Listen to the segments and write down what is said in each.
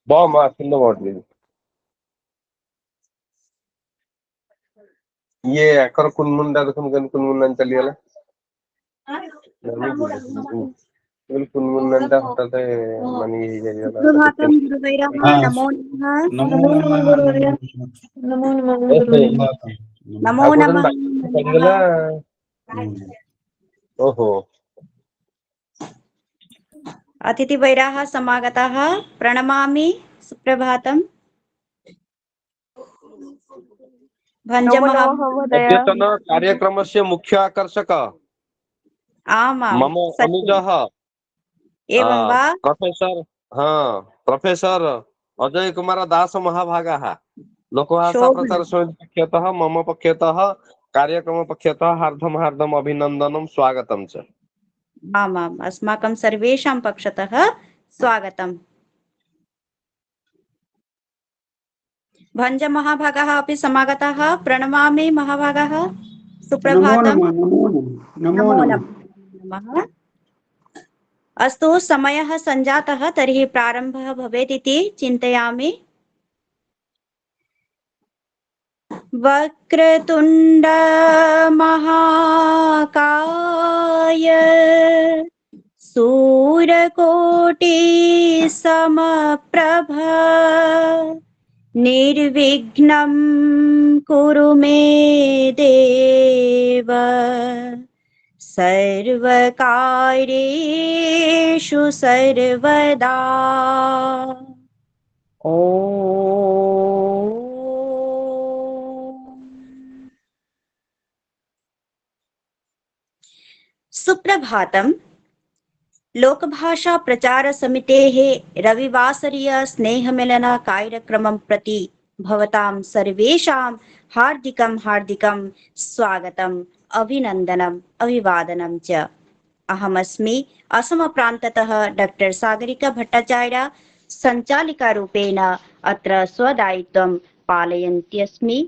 బామ్మా కింద పడుతుంది ये एकर कुनमुन दादा तुम गन कुनमुन ಅಂತ लियाला कुनमुन ಅಂತ ಹಠಾತ್ ಮನೆಗೆ ಹೀಗೆಲ್ಲ सुप्रभातं गुरुवैरः नमो नमः नमो नमः नमो नमः गुरुवैरः नमो नमः ಪಂಗಲ ओहो अतिथिवैराः समागताः प्रणमामि सुप्रभातं अद्यतन कार्यक्रमस्य मुख्य आकर्षक आमां मम अनुजः एवं वा प्रोफेसर अजय कुमार दास महाभागाः लोकभाषा प्रचार समिति पक्षतः मम पक्षतः कार्यक्रम पक्षतः हार्दम् अभिनन्दनं स्वागतं च आमाम् अस्माकं सर्वेषां पक्षतः स्वागतम् भंज महाभागाः अपि समागताः प्रणमामि महाभागाः सुप्रभातं नमो नमः अस्तु समयः सञ्जातः तर्हि प्रारम्भः भवेत् इति चिन्तयामि वक्रतुण्ड महाकाय सूर्यकोटि समप्रभ निर्विघ्नं कुरु मे देव सर्वकार्येषु सर्वदा सुप्रभातम् लोकभाषा प्रचार समितेः रविवासरीय स्नेहमेलन कार्यक्रमं प्रति भवतां सर्वेषां हार्दिकं स्वागतम् अभिनन्दनम् अभिवादनं च अहमस्मि असमप्रान्ततः डॉक्टर सागरिका भट्टाचार्य सञ्चालिकारूपेण अत्र स्वदायित्वं पालयन्ती अस्मि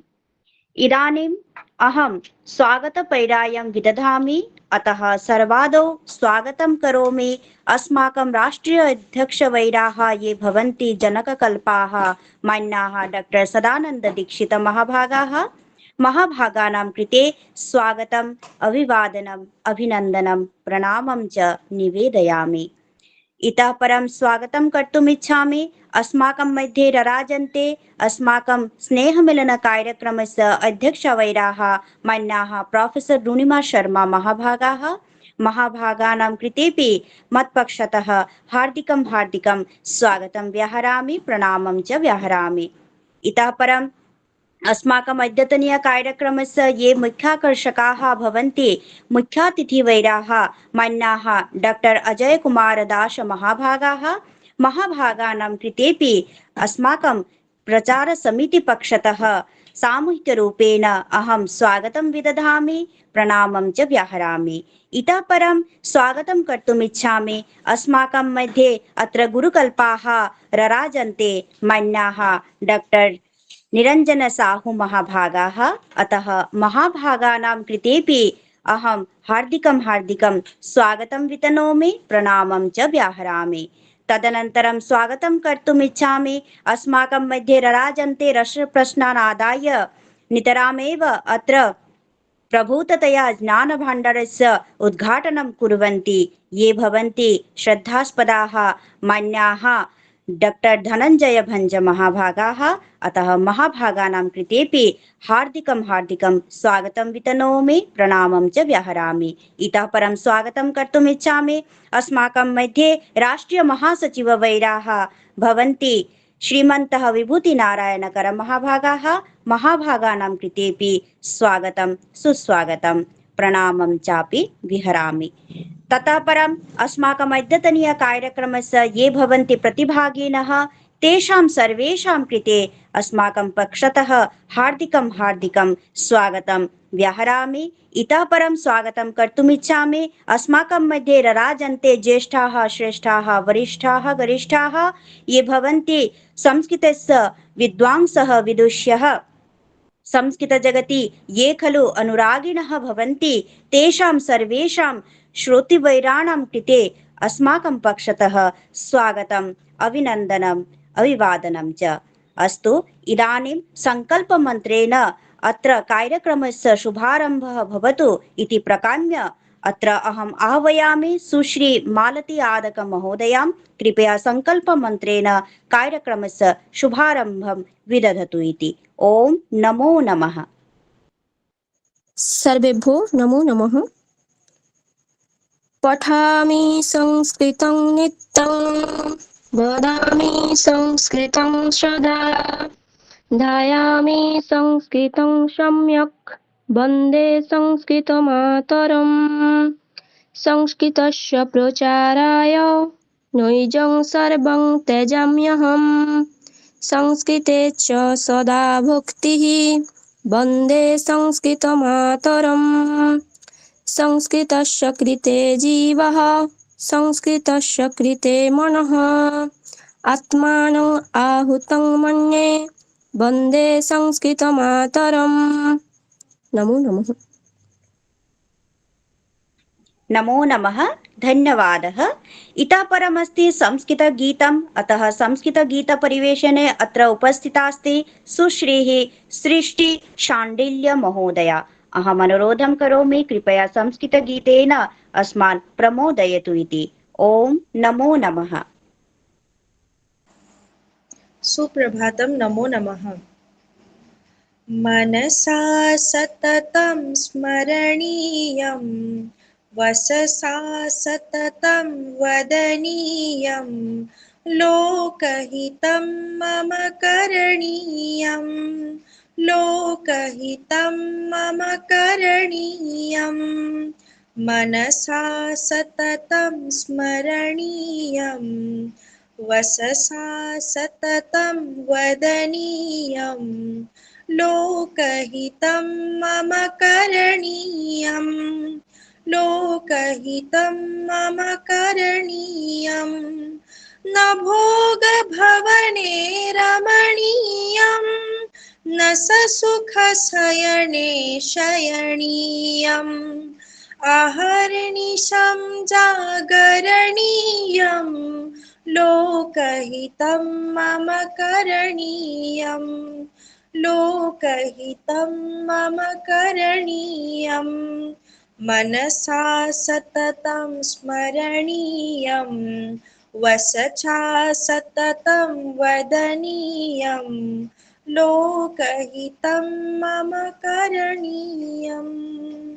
इदानीम् अहं स्वागतपैरायं विदधामि अतः सर्वादौ स्वागतं करोमि अस्माकं राष्ट्रीय अध्यक्षवैराः ये भवन्ति जनककल्पाः मान्याः डॉक्टर सदानंद दीक्षित महाभागानां कृते स्वागतम् अभिवादनम् अभिनन्दनं प्रणामं च निवेदयामि इतः परं स्वागतं कर्तुम् इच्छामि अस्माकं मध्ये रराजन्ते अस्माकं स्नेहमिलन कार्यक्रमस्य अध्यक्षवैराः मान्याः प्रोफेसर रुणिमा शर्मा महाभागानां कृतेपि मत्पक्षतः हार्दिकं स्वागतं व्याहरामि प्रणामं च व्याहरामि इतः परं अस्माकम् अद्यतनीय कार्यक्रमस्य ये मुख्याकर्षकाः भवन्ति मुख्यातिथिवैराः मान्याः डॉक्टर अजय कुमार दास महाभागानां कृतेपि अस्माकं प्रचार समिति पक्षतः सामूहिकरूपेण अहं स्वागतं विदधामि प्रणामं च व्याहरामि इतः परं स्वागतं कर्तुम् इच्छामि अस्माकं मध्ये अत्र गुरुकल्पाः रराजन्ते मान्याः डॉक्टर निरंजन साहू महाभागाः अतः महाभागानां कृतेपि अहं हार्दिकं स्वागतं वितनोमि प्रणामं च व्याहरामि तदनन्तरं स्वागतं कर्तुम् इच्छामि अस्माकं मध्ये रराजन्ते रसप्रश्नान् आदाय नितरामेव अत्र प्रभूततया ज्ञानभाण्डारस्य उद्घाटनं कुर्वन्ति ये भवन्ति श्रद्धास्पदाः मान्याः डॉक्टर धनंजय भंज महाभागाः अतः महाभागानां कृतेपि हार्दिकं स्वागतं वितनोमि प्रणामं च व्याहरामि इतः परं स्वागतं कर्तुम् इच्छामि अस्माकं मध्ये राष्ट्रीय महासचिववैराः भवन्ति श्रीमन्तः विभूतिनारायणकर महाभागानां कृतेपि स्वागतं सुस्वागतं प्रणामं चापि विहरामि ततः परम् अस्माकम् अद्यतनीय कार्यक्रमस्य ये भवन्ति प्रतिभागिनः तेषां सर्वेषां कृते अस्माकं पक्षतः हार्दिकं स्वागतं व्याहरामि इतः परं स्वागतं कर्तुम् इच्छामि अस्माकं मध्ये रराजन्ते ज्येष्ठाः श्रेष्ठाः वरिष्ठाः गरिष्ठाः ये भवन्ति संस्कृतस्य विद्वांसः विदुष्यः संस्कृत जगति ये खलु अनुरागिणः भवन्ति तेषां सर्वेषां श्रोतृवैराणां कृते अस्माकं पक्षतः स्वागतम्, अभिनन्दनम्, अभिवादनं च। अस्तु, इदानीं सङ्कल्पमन्त्रेण अत्र कार्यक्रमस्य शुभारम्भः भवतु इति प्रकाम्य अत्र अहम् आह्वयामि सुश्री मालती आदक महोदयां, कृपया सङ्कल्पमन्त्रेण कार्यक्रमस्य शुभारम्भं विदधतु इति। ओम नमो नमः। सर्वेभ्यो नमो नमः। पठामि संस्कृतं नित्यं, वदामि संस्कृतं सदा, ध्यायामि संस्कृतं सम्यक्, वन्दे संस्कृतमातरम्। संस्कृतस्य प्रचाराय नैजं सर्वं त्यजाम्यहम्। संस्कृते च सदा भक्तिः, वन्दे संस्कृतमातरम्। संस्कृतस्य कृते जीवः, संस्कृतस्य कृते मनः, आत्मानं आहुतं मन्ये, वन्दे संस्कृतमातरम्। नमो नमः। नमो नमः, धन्यवादः। इतः परमस्ति संस्कृतगीतम्, अतः संस्कृतगीतपरिवेशने अत्र उपस्थिता अस्ति सुश्रीः सृष्टि शाण्डिल्य महोदया। अहम् अनुरोधं करोमि, कृपया संस्कृतगीतेन अस्मान् प्रमोदयतु इति। ओम नमो नमः। सुप्रभातं, नमो नमः। मनसा सततं स्मरणीयं, वचसा सततं वदनीयं, लोकहितं मम करणीयं, लोकहितं मम करणीयं। मनसा सततं स्मरणीयं, वचसा सततं वदनीयं, लोकहितं मम करणीयं, लोकहितं मम करणीयं। न भोगभवने रमणीयं, न सुखशयने शयनीयम्, अहर्निशं जागरणीयं, लोकहितं मम करणीयं, लोकहितं मम करणीयं। मनसा सततं स्मरणीयं, वचसा सततं वदनीयं, लोकहितं मम करणीयम्।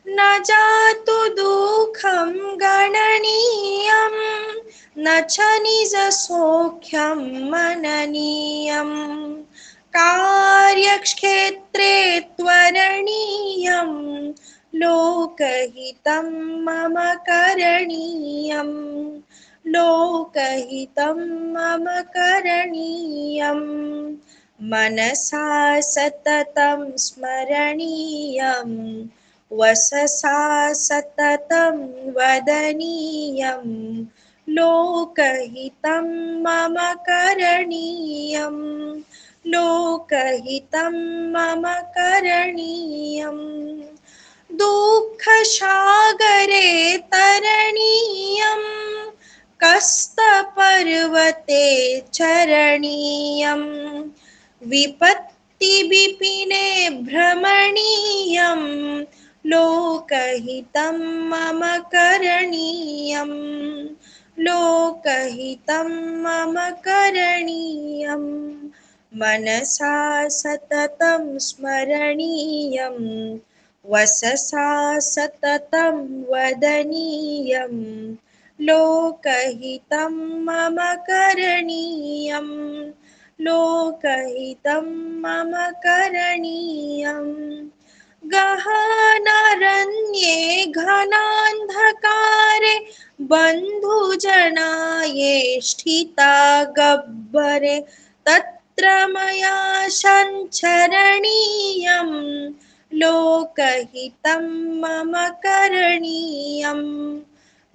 न जातु दुःखं गणनीयं, न च निजसौख्यं मननीयम्, कार्यक्षेत्रे त्वरणीयं, लोकहितं मम करणीयं, लोकहितं मम करणीयम्। मनसा सततं स्मरणीयं, वचसा सततं वदनीयं, लोकहितं मम करणीयं, लोकहितं मम करणीयम्। दुःखसागरे तरणीयं, कष्टपर्वते चरणीयं, विपत्तिविपिने भ्रमणीयं, लोकहितं मम करणीयं, लोकहितं मम करणीयम्। मनसा सततं स्मरणीयं, वचसा सततं वदनीयं, लोकहितं मम करणीयं, लोकहितं मम करणीयम्। गहनारण्ये घनान्धकारे, बन्धुजनाये स्थिता गह्वरे, तत्र मया सञ्चरणीयं, लोकहितं मम करणीयं,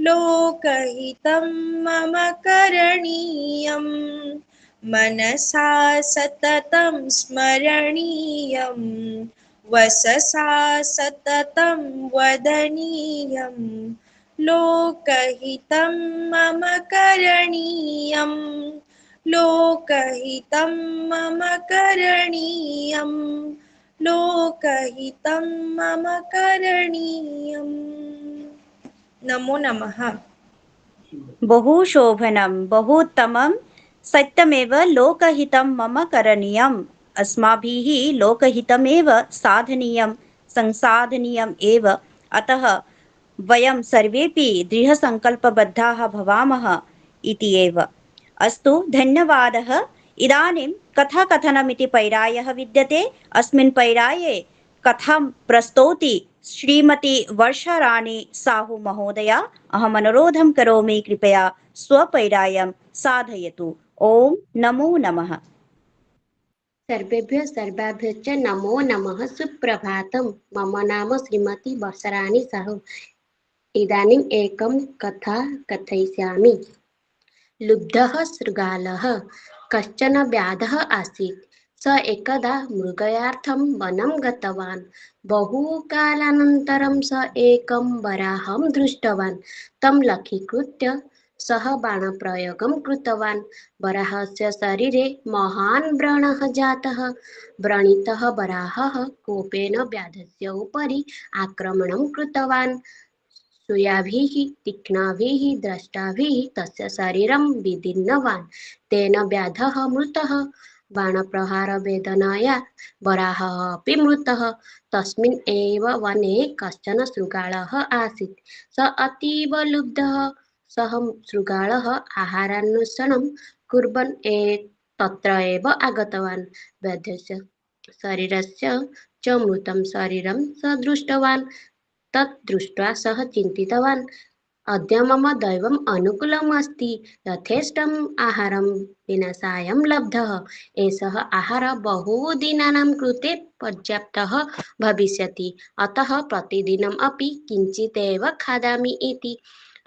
लोकहितं मम करणीयम्। मनसा सततं स्मरणीयं, वससा सततं वदनीयं लोकहितं मम करणीयं लोकहितं मम करणीयं लोकहितं मम करणीयम् नमो नमः। बहु शोभनं बहुत्तमं सत्यमेव लोकहितं मम करणीयम् अस्माभिः लोकहितमेव साधनीयं संसाधनीयम् एव अतः वयं सर्वेपि दृढसङ्कल्पबद्धाः भवामः इति एव अस्तु धन्यवादः इदानीं कथाकथनमिति पैरायः विद्यते अस्मिन् पैराये कथां प्रस्तौति श्रीमती वर्षाराणी साहू महोदया अहम् अनुरोधं करोमि कृपया स्वपैरायं साधयतु ओम नमो नमः। सर्वेभ्यः सर्वाभ्यश्च नमो नमः सुप्रभातं। मम नाम श्रीमती वर्षाराणी साहू। इदानीम् एकं कथा कथयिष्यामि। लुब्धः शृगालः कश्चन व्याधः आसीत्। स एकदा मृगयार्थं वनं गतवान्। बहुकालानन्तरं स एकं वराहं दृष्टवान्। तं लक्ष्यीकृत्य सः बाणप्रयोगं कृतवान्। वराहस्य शरीरे महान् व्रणः जातः। व्रणितः वराहः कोपेन व्याधस्य उपरि आक्रमणं कृतवान्। सूयाभिः तीक्ष्णाभिः दंष्ट्राभिः तस्य शरीरं विदीर्णवान्। तेन व्याधः मृतः। बाणप्रहारवेदनया वराहः अपि मृतः। तस्मिन् एव वने कश्चन शृगालः आसीत्। स अतीव लुब्धः। सः शृगालः आहारान्वेषणं कुर्वन् तत्र एव आगतवान्। व्याधस्य शरीरस्य च मृतं शरीरं स दृष्टवान्। तत् दृष्ट्वा सः चिन्तितवान्, अद्य मम दैवम् अनुकूलम् अस्ति। यथेष्टम् आहारं विना सायं लब्धः। एषः आहारः बहुदिनानां कृते पर्याप्तः भविष्यति। अतः प्रतिदिनम् अपि किञ्चित् एव खादामि इति।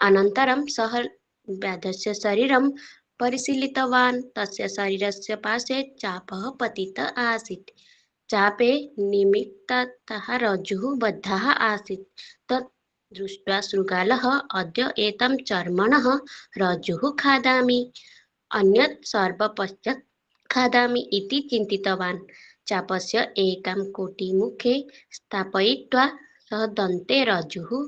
अनन्तरं सः व्याधस्य शरीरं परिशीलितवान्। तस्य शरीरस्य पार्श्वे चापः पतितः आसीत्। चापे निमित्ततः रज्जुः बद्धः आसीत्। तत् दृष्ट्वा शृगालः, अद्य एतं चर्मणः रज्जुः खादामि, अन्यत् सर्वपश्चात् खादामि इति चिन्तितवान्। चापस्य एकां कोटिमुखे स्थापयित्वा सः दन्ते रज्जुः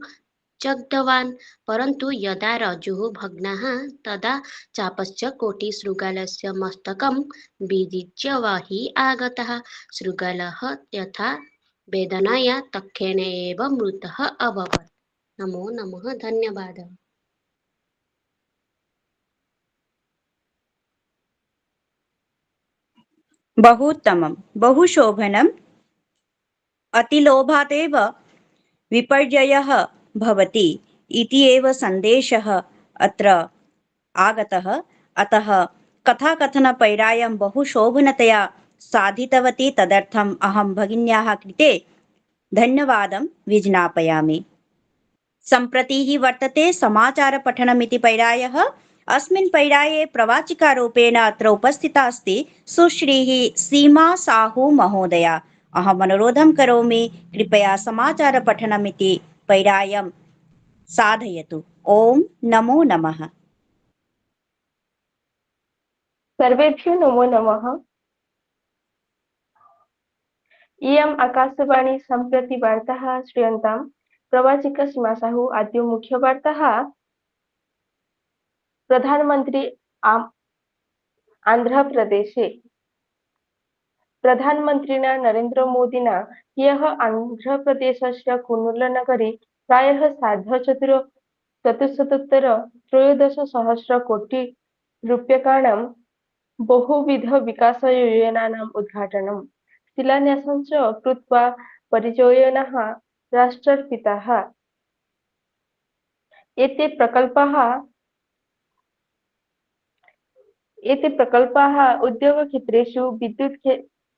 चग्धवान्। परन्तु यदा रज्जुः भग्नः तदा चापस्य कोटिः शृगालस्य मस्तकं विजित्य बहिः आगतः। शृगालः यथा वेदनया तत्क्षणेन एव मृतः अभवत्। नमो नमः। धन्यवादः। बहुत्तमं बहुशोभनम् अतिलोभादेव विपर्ययः भवति इति एव सन्देशः अत्र आगतः अतः कथाकथनपैरायं बहु शोभनतया साधितवती तदर्थम् अहं भगिन्याः कृते धन्यवादं विज्ञापयामि। सम्प्रति वर्तते समाचारपठनमिति पैरायः अस्मिन् पैराये प्रवाचिकारूपेण अत्र उपस्थिता अस्ति सुश्रीः सीमा साहू महोदया। अहम् अनुरोधं करोमि कृपया समाचारपठनमिति पैरायं साधयतु ओम नमो नमः। सर्वेभ्यो नमो नमः। इयम् आकाशवाणी सम्प्रति वार्ताः श्रूयन्तां प्रवाचिका सीमा साहू। आद्यो मुख्यवार्ताः प्रधानमन्त्री आन्ध्रप्रदेशे प्रधानमन्त्रिणा नरेन्द्रमोदिना ह्यः आन्ध्रप्रदेशस्य कुर्नूलनगरे प्रायः सार्धचतुस्सहस्रकोटिरूप्यकाणां बहुविधविकासयोजनानाम् उद्घाटनं शिलान्यासं च कृत्वा परियोजनाः राष्ट्रार्पिताः। एते प्रकल्पाः उद्योगक्षेत्रेषु, विद्युत्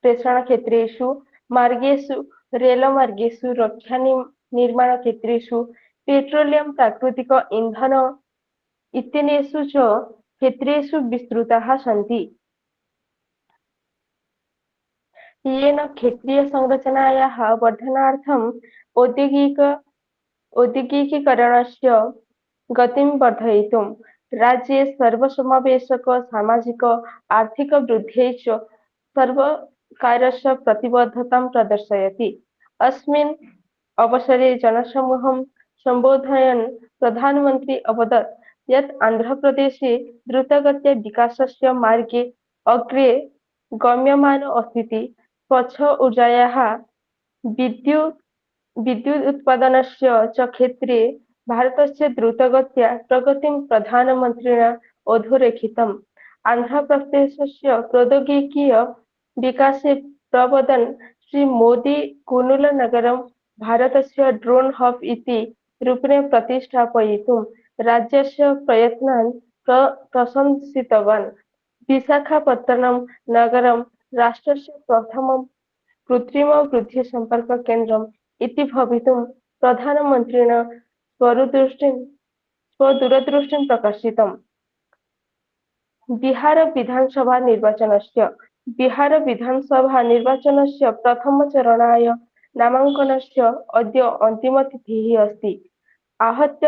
प्रेषणक्षेत्रेषु, मार्गेषु, रेलमार्गेषु, रक्षानिर्माणक्षेत्रेषु, पेट्रोलियं, प्राकृतिक ईन्धन इत्यनेषु च क्षेत्रेषु विस्तृताः सन्ति। येन क्षेत्रीयसंरचनायाः वर्धनार्थम् औद्योगिक औद्योगिकीकरणस्य गतिं वर्धयितुं राज्ये सर्वसमावेशक सामाजिक आर्थिकवृद्ध्यै च सर्वकारस्य प्रतिबद्धतां प्रदर्शयति। अस्मिन् अवसरे जनसमूहं सम्बोधयन् प्रधानमन्त्री अवदत् यत् आन्ध्रप्रदेशे द्रुतगत्या विकासस्य मार्गे अग्रे गम्यमानो अस्तीति। स्वच्छ ऊर्जायाः विद्युत् विद्युत् उत्पादनस्य च क्षेत्रे भारतस्य द्रुतगत्या प्रगतिं प्रधानमन्त्रिणा अधोरेखितम्। आन्ध्रप्रदेशस्य प्रौद्योगिकीय विकासे प्रवदन् श्रीमोदी कुर्नूलनगरं भारतस्य ड्रोन् हब् इति रूपेण प्रतिष्ठापयितुं राज्यस्य प्रयत्नान् प्रशंसितवान्। विशाखापत्तनं नगरं राष्ट्रस्य प्रथमं कृत्रिमबुद्धिसम्पर्ककेन्द्रम् इति भवितुं प्रधानमन्त्रिणा स्वदूरदृष्टिं प्रकाशितम्। बिहारविधानसभानिर्वाचनस्य प्रथमचरणाय नामाङ्कनस्य अद्य अन्तिमतिथिः अस्ति। आहत्य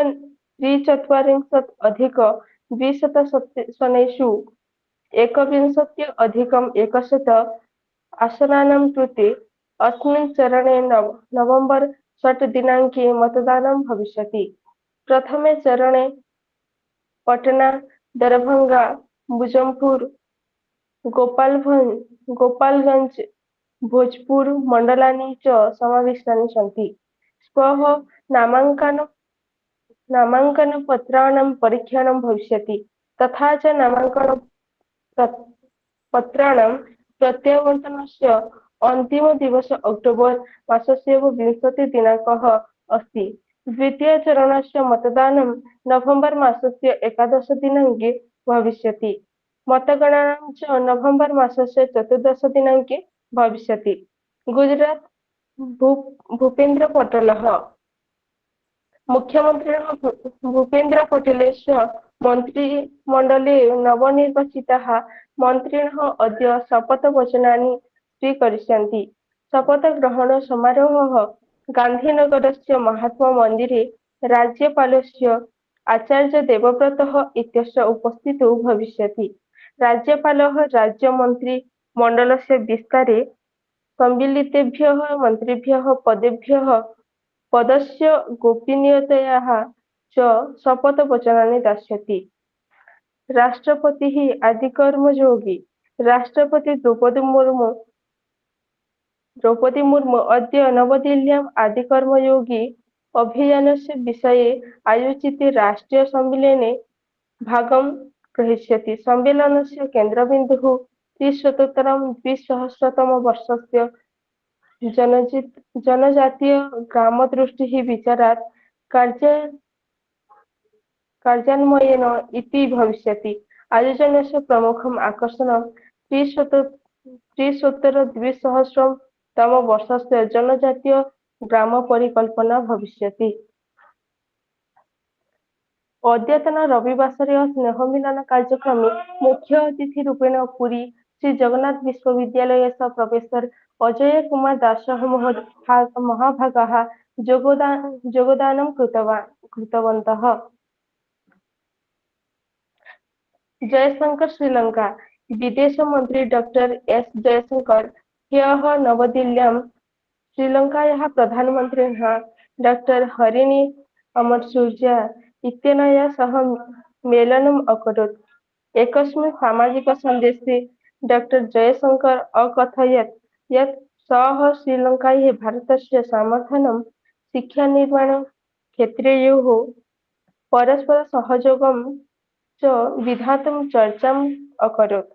43,अधिक-द्विशतसनेषु 1,000,000-100 आसनानां कृते अस्मिन् चरणे नवम्बर् 6 दिनाङ्के मतदानं भविष्यति। प्रथमे चरणे पटना, दरभङ्गा, मुजफ्फरपुर, गोपालगञ्ज, भोजपुर मण्डलानि च समाविष्टानि सन्ति। श्वः नामाङ्कनपत्राणां परीक्षणं भविष्यति। तथा च नामाङ्कनपत्राणां प्रत्यावर्तनस्य अन्तिमदिवसः अक्टोबर् मासस्य 20 दिनाङ्कः अस्ति। द्वितीयचरणस्य मतदानं नवम्बर् मासस्य 11 दिनाङ्के भविष्यति। मतगणना च नवम्बर् मासस्य 14 दिनाङ्के भविष्यति। गुजरात् भूपेन्द्रपटेलः मुख्यमन्त्रिणः भूपेन्द्रपटेलस्य मन्त्रिमण्डले नवनिर्वाचिताः मन्त्रिणः अद्य शपथवचनानि स्वीकरिष्यन्ति। शपथग्रहणसमारोहः गान्धिनगरस्य महात्मामन्दिरे राज्यपालस्य आचार्य देवव्रतः इत्यस्य उपस्थितौ भविष्यति। राज्यपालः राज्यमन्त्रिमण्डलस्य विस्तारे सम्मिलितेभ्यः मन्त्रिभ्यः पदस्य गोपनीयतायाः च शपथवचनानि दास्यति। राष्ट्रपतिः आदिकर्मयोगी राष्ट्रपति द्रौपदी मुर्मु अद्य नवदिल्ल्याम् आदिकर्मयोगी अभियानस्य विषये आयोजिते राष्ट्रीयसम्मेलने भागं ग्रहीष्यति। सम्मेलनस्य केन्द्रबिन्दुः 2020-तमवर्षस्य जनजातीय-ग्रामदृष्टिः विचारात् कार्यान्वयन इति भविष्यति। आयोजनस्य प्रमुखम् आकर्षणं 2020-तमवर्षस्य जनजातीय-ग्रामपरिकल्पना भविष्यति। अद्यतन रविवासरे स्नेहमिलनकार्यक्रमे मुख्य अतिथिरूपेण पुरी श्रीजगन्नाथविश्वविद्यालयस्य प्रोफेसर् अजयकुमार दासः महाभागाः योगदानं कृतवन्तः। जयशंकर श्रीलङ्का विदेशमन्त्री डॉक्टर एस् जयशंकर ह्यः नवदिल्ल्यां श्रीलङ्कायाः प्रधानमन्त्रिणः डॉक्टर हरिणी अमरसूर्या इत्यनया सह मेलनम् अकरोत्। एकस्मिन् सामाजिकसन्देशे डॉक्टर जयशंकर अकथयत् यत् सः श्रीलङ्कायै भारतस्य समर्थनं शिक्षानिर्माणक्षेत्रयोः परस्परसहयोगं च विधातुं चर्चाम् अकरोत्।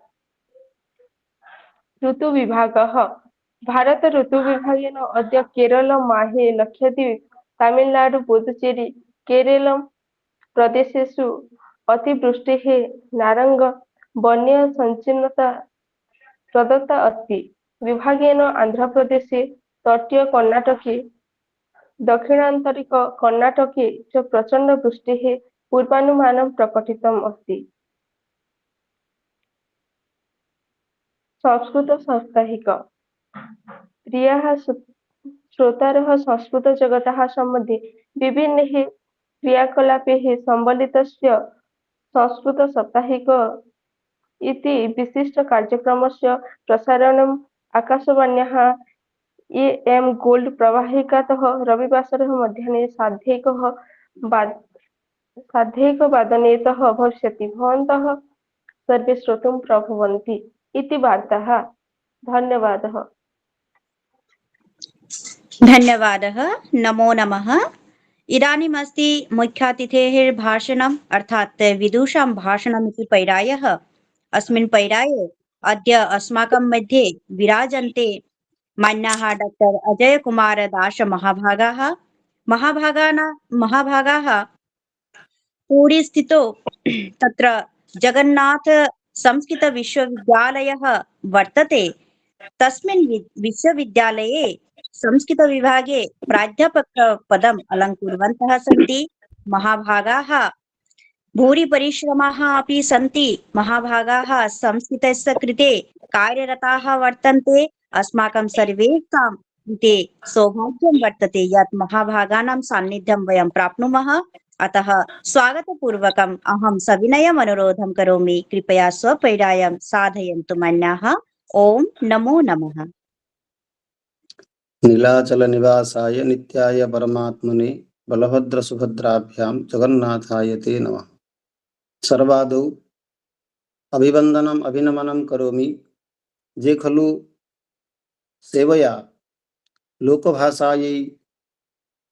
ऋतुविभागः भारत ऋतुविभागेन अद्य केरल, माहे, लक्षद्वीप, तमिलनाडु, पुदुचेरी, केरलं प्रदेशेषु अतिवृष्टेः नारङ्गवर्णीयसञ्चिन्नता प्रदत्ता अस्ति। विभागेन आन्ध्रप्रदेशे, तटीयकर्णाटके, दक्षिणान्तरिककर्णाटके च प्रचण्डवृष्टेः पूर्वानुमानं प्रकटितम् अस्ति। संस्कृतसाप्ताहिक प्रियाः श्रोतारः संस्कृतजगतः सम्बन्धे विभिन्नैः क्रियाकलापैः सम्बलितस्य संस्कृतसाप्ताहिक इति विशिष्टकार्यक्रमस्य प्रसारणम् आकाशवाण्याः AM गोल्ड् प्रवाहिकातः रविवासरः मध्याह्ने सार्धैकवादनेतः भविष्यति। भवन्तः सर्वे श्रोतुं प्रभवन्ति इति वार्ताः। धन्यवादः। धन्यवादः। नमो नमः। इदानीमस्ति मुख्यातिथेः भाषणम् अर्थात् विदुषां भाषणम् इति पैरायः। अस्मिन् पैराये अद्य अस्माकं मध्ये विराजन्ते मान्याः डॉक्टर अजय कुमार दास महाभागाः पुरी स्थितो तत्र जगन्नाथ संस्कृत विश्वविद्यालयः वर्तते। तस्मिन् विश्वविद्यालये संस्कृत विभागे प्राध्यापकपदम् अलङ्कुर्वन्तः सन्ति। महाभागाः भूरि परिश्रमाः अपि सन्ति। महाभागाः संस्कृतस्य कृते कार्यरताः वर्तन्ते। अस्माकं सर्वेषां कृते सौभाग्यं वर्तते यत् महाभागानां सान्निध्यं वयं प्राप्नुमः। अतः स्वागतपूर्वकम् अहं सविनयम् अनुरोधं करोमि, कृपया स्वपैरायं साधयन्तु मान्याः। ओम नमो नमः। नीलाचल निवासाय नित्याय परमात्मने बलभद्र सुभद्राभ्यां जगन्नाथाय ते नमः। सर्वादौ अभिवंदनम् अभिनमनं करोमि। जे खलु सेवया लोकभाषायै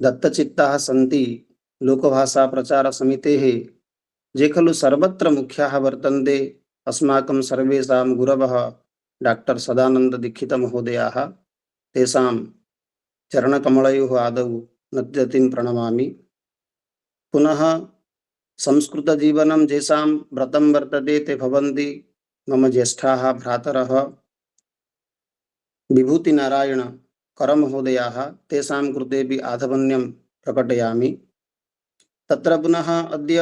दत्तचित्ताः सन्ति, लोकभाषा प्रचार समितेः जे खलु सर्वत्र मुख्याः वर्तन्ते अस्माकं सर्वेषां गुरवः डॉक्टर सदानंद दीक्षित महोदयाः। तेषां चरणकमलयोः आदौ नत्यतिं प्रणमामि। पुनः संस्कृतजीवनं येषां व्रतं वर्तते ते भवन्ति मम ज्येष्ठाः भ्रातरः विभूतिनारायण करमहोदयाः। तेषां कृतेपि आधवन्यं प्रकटयामि। तत्र पुनः अद्य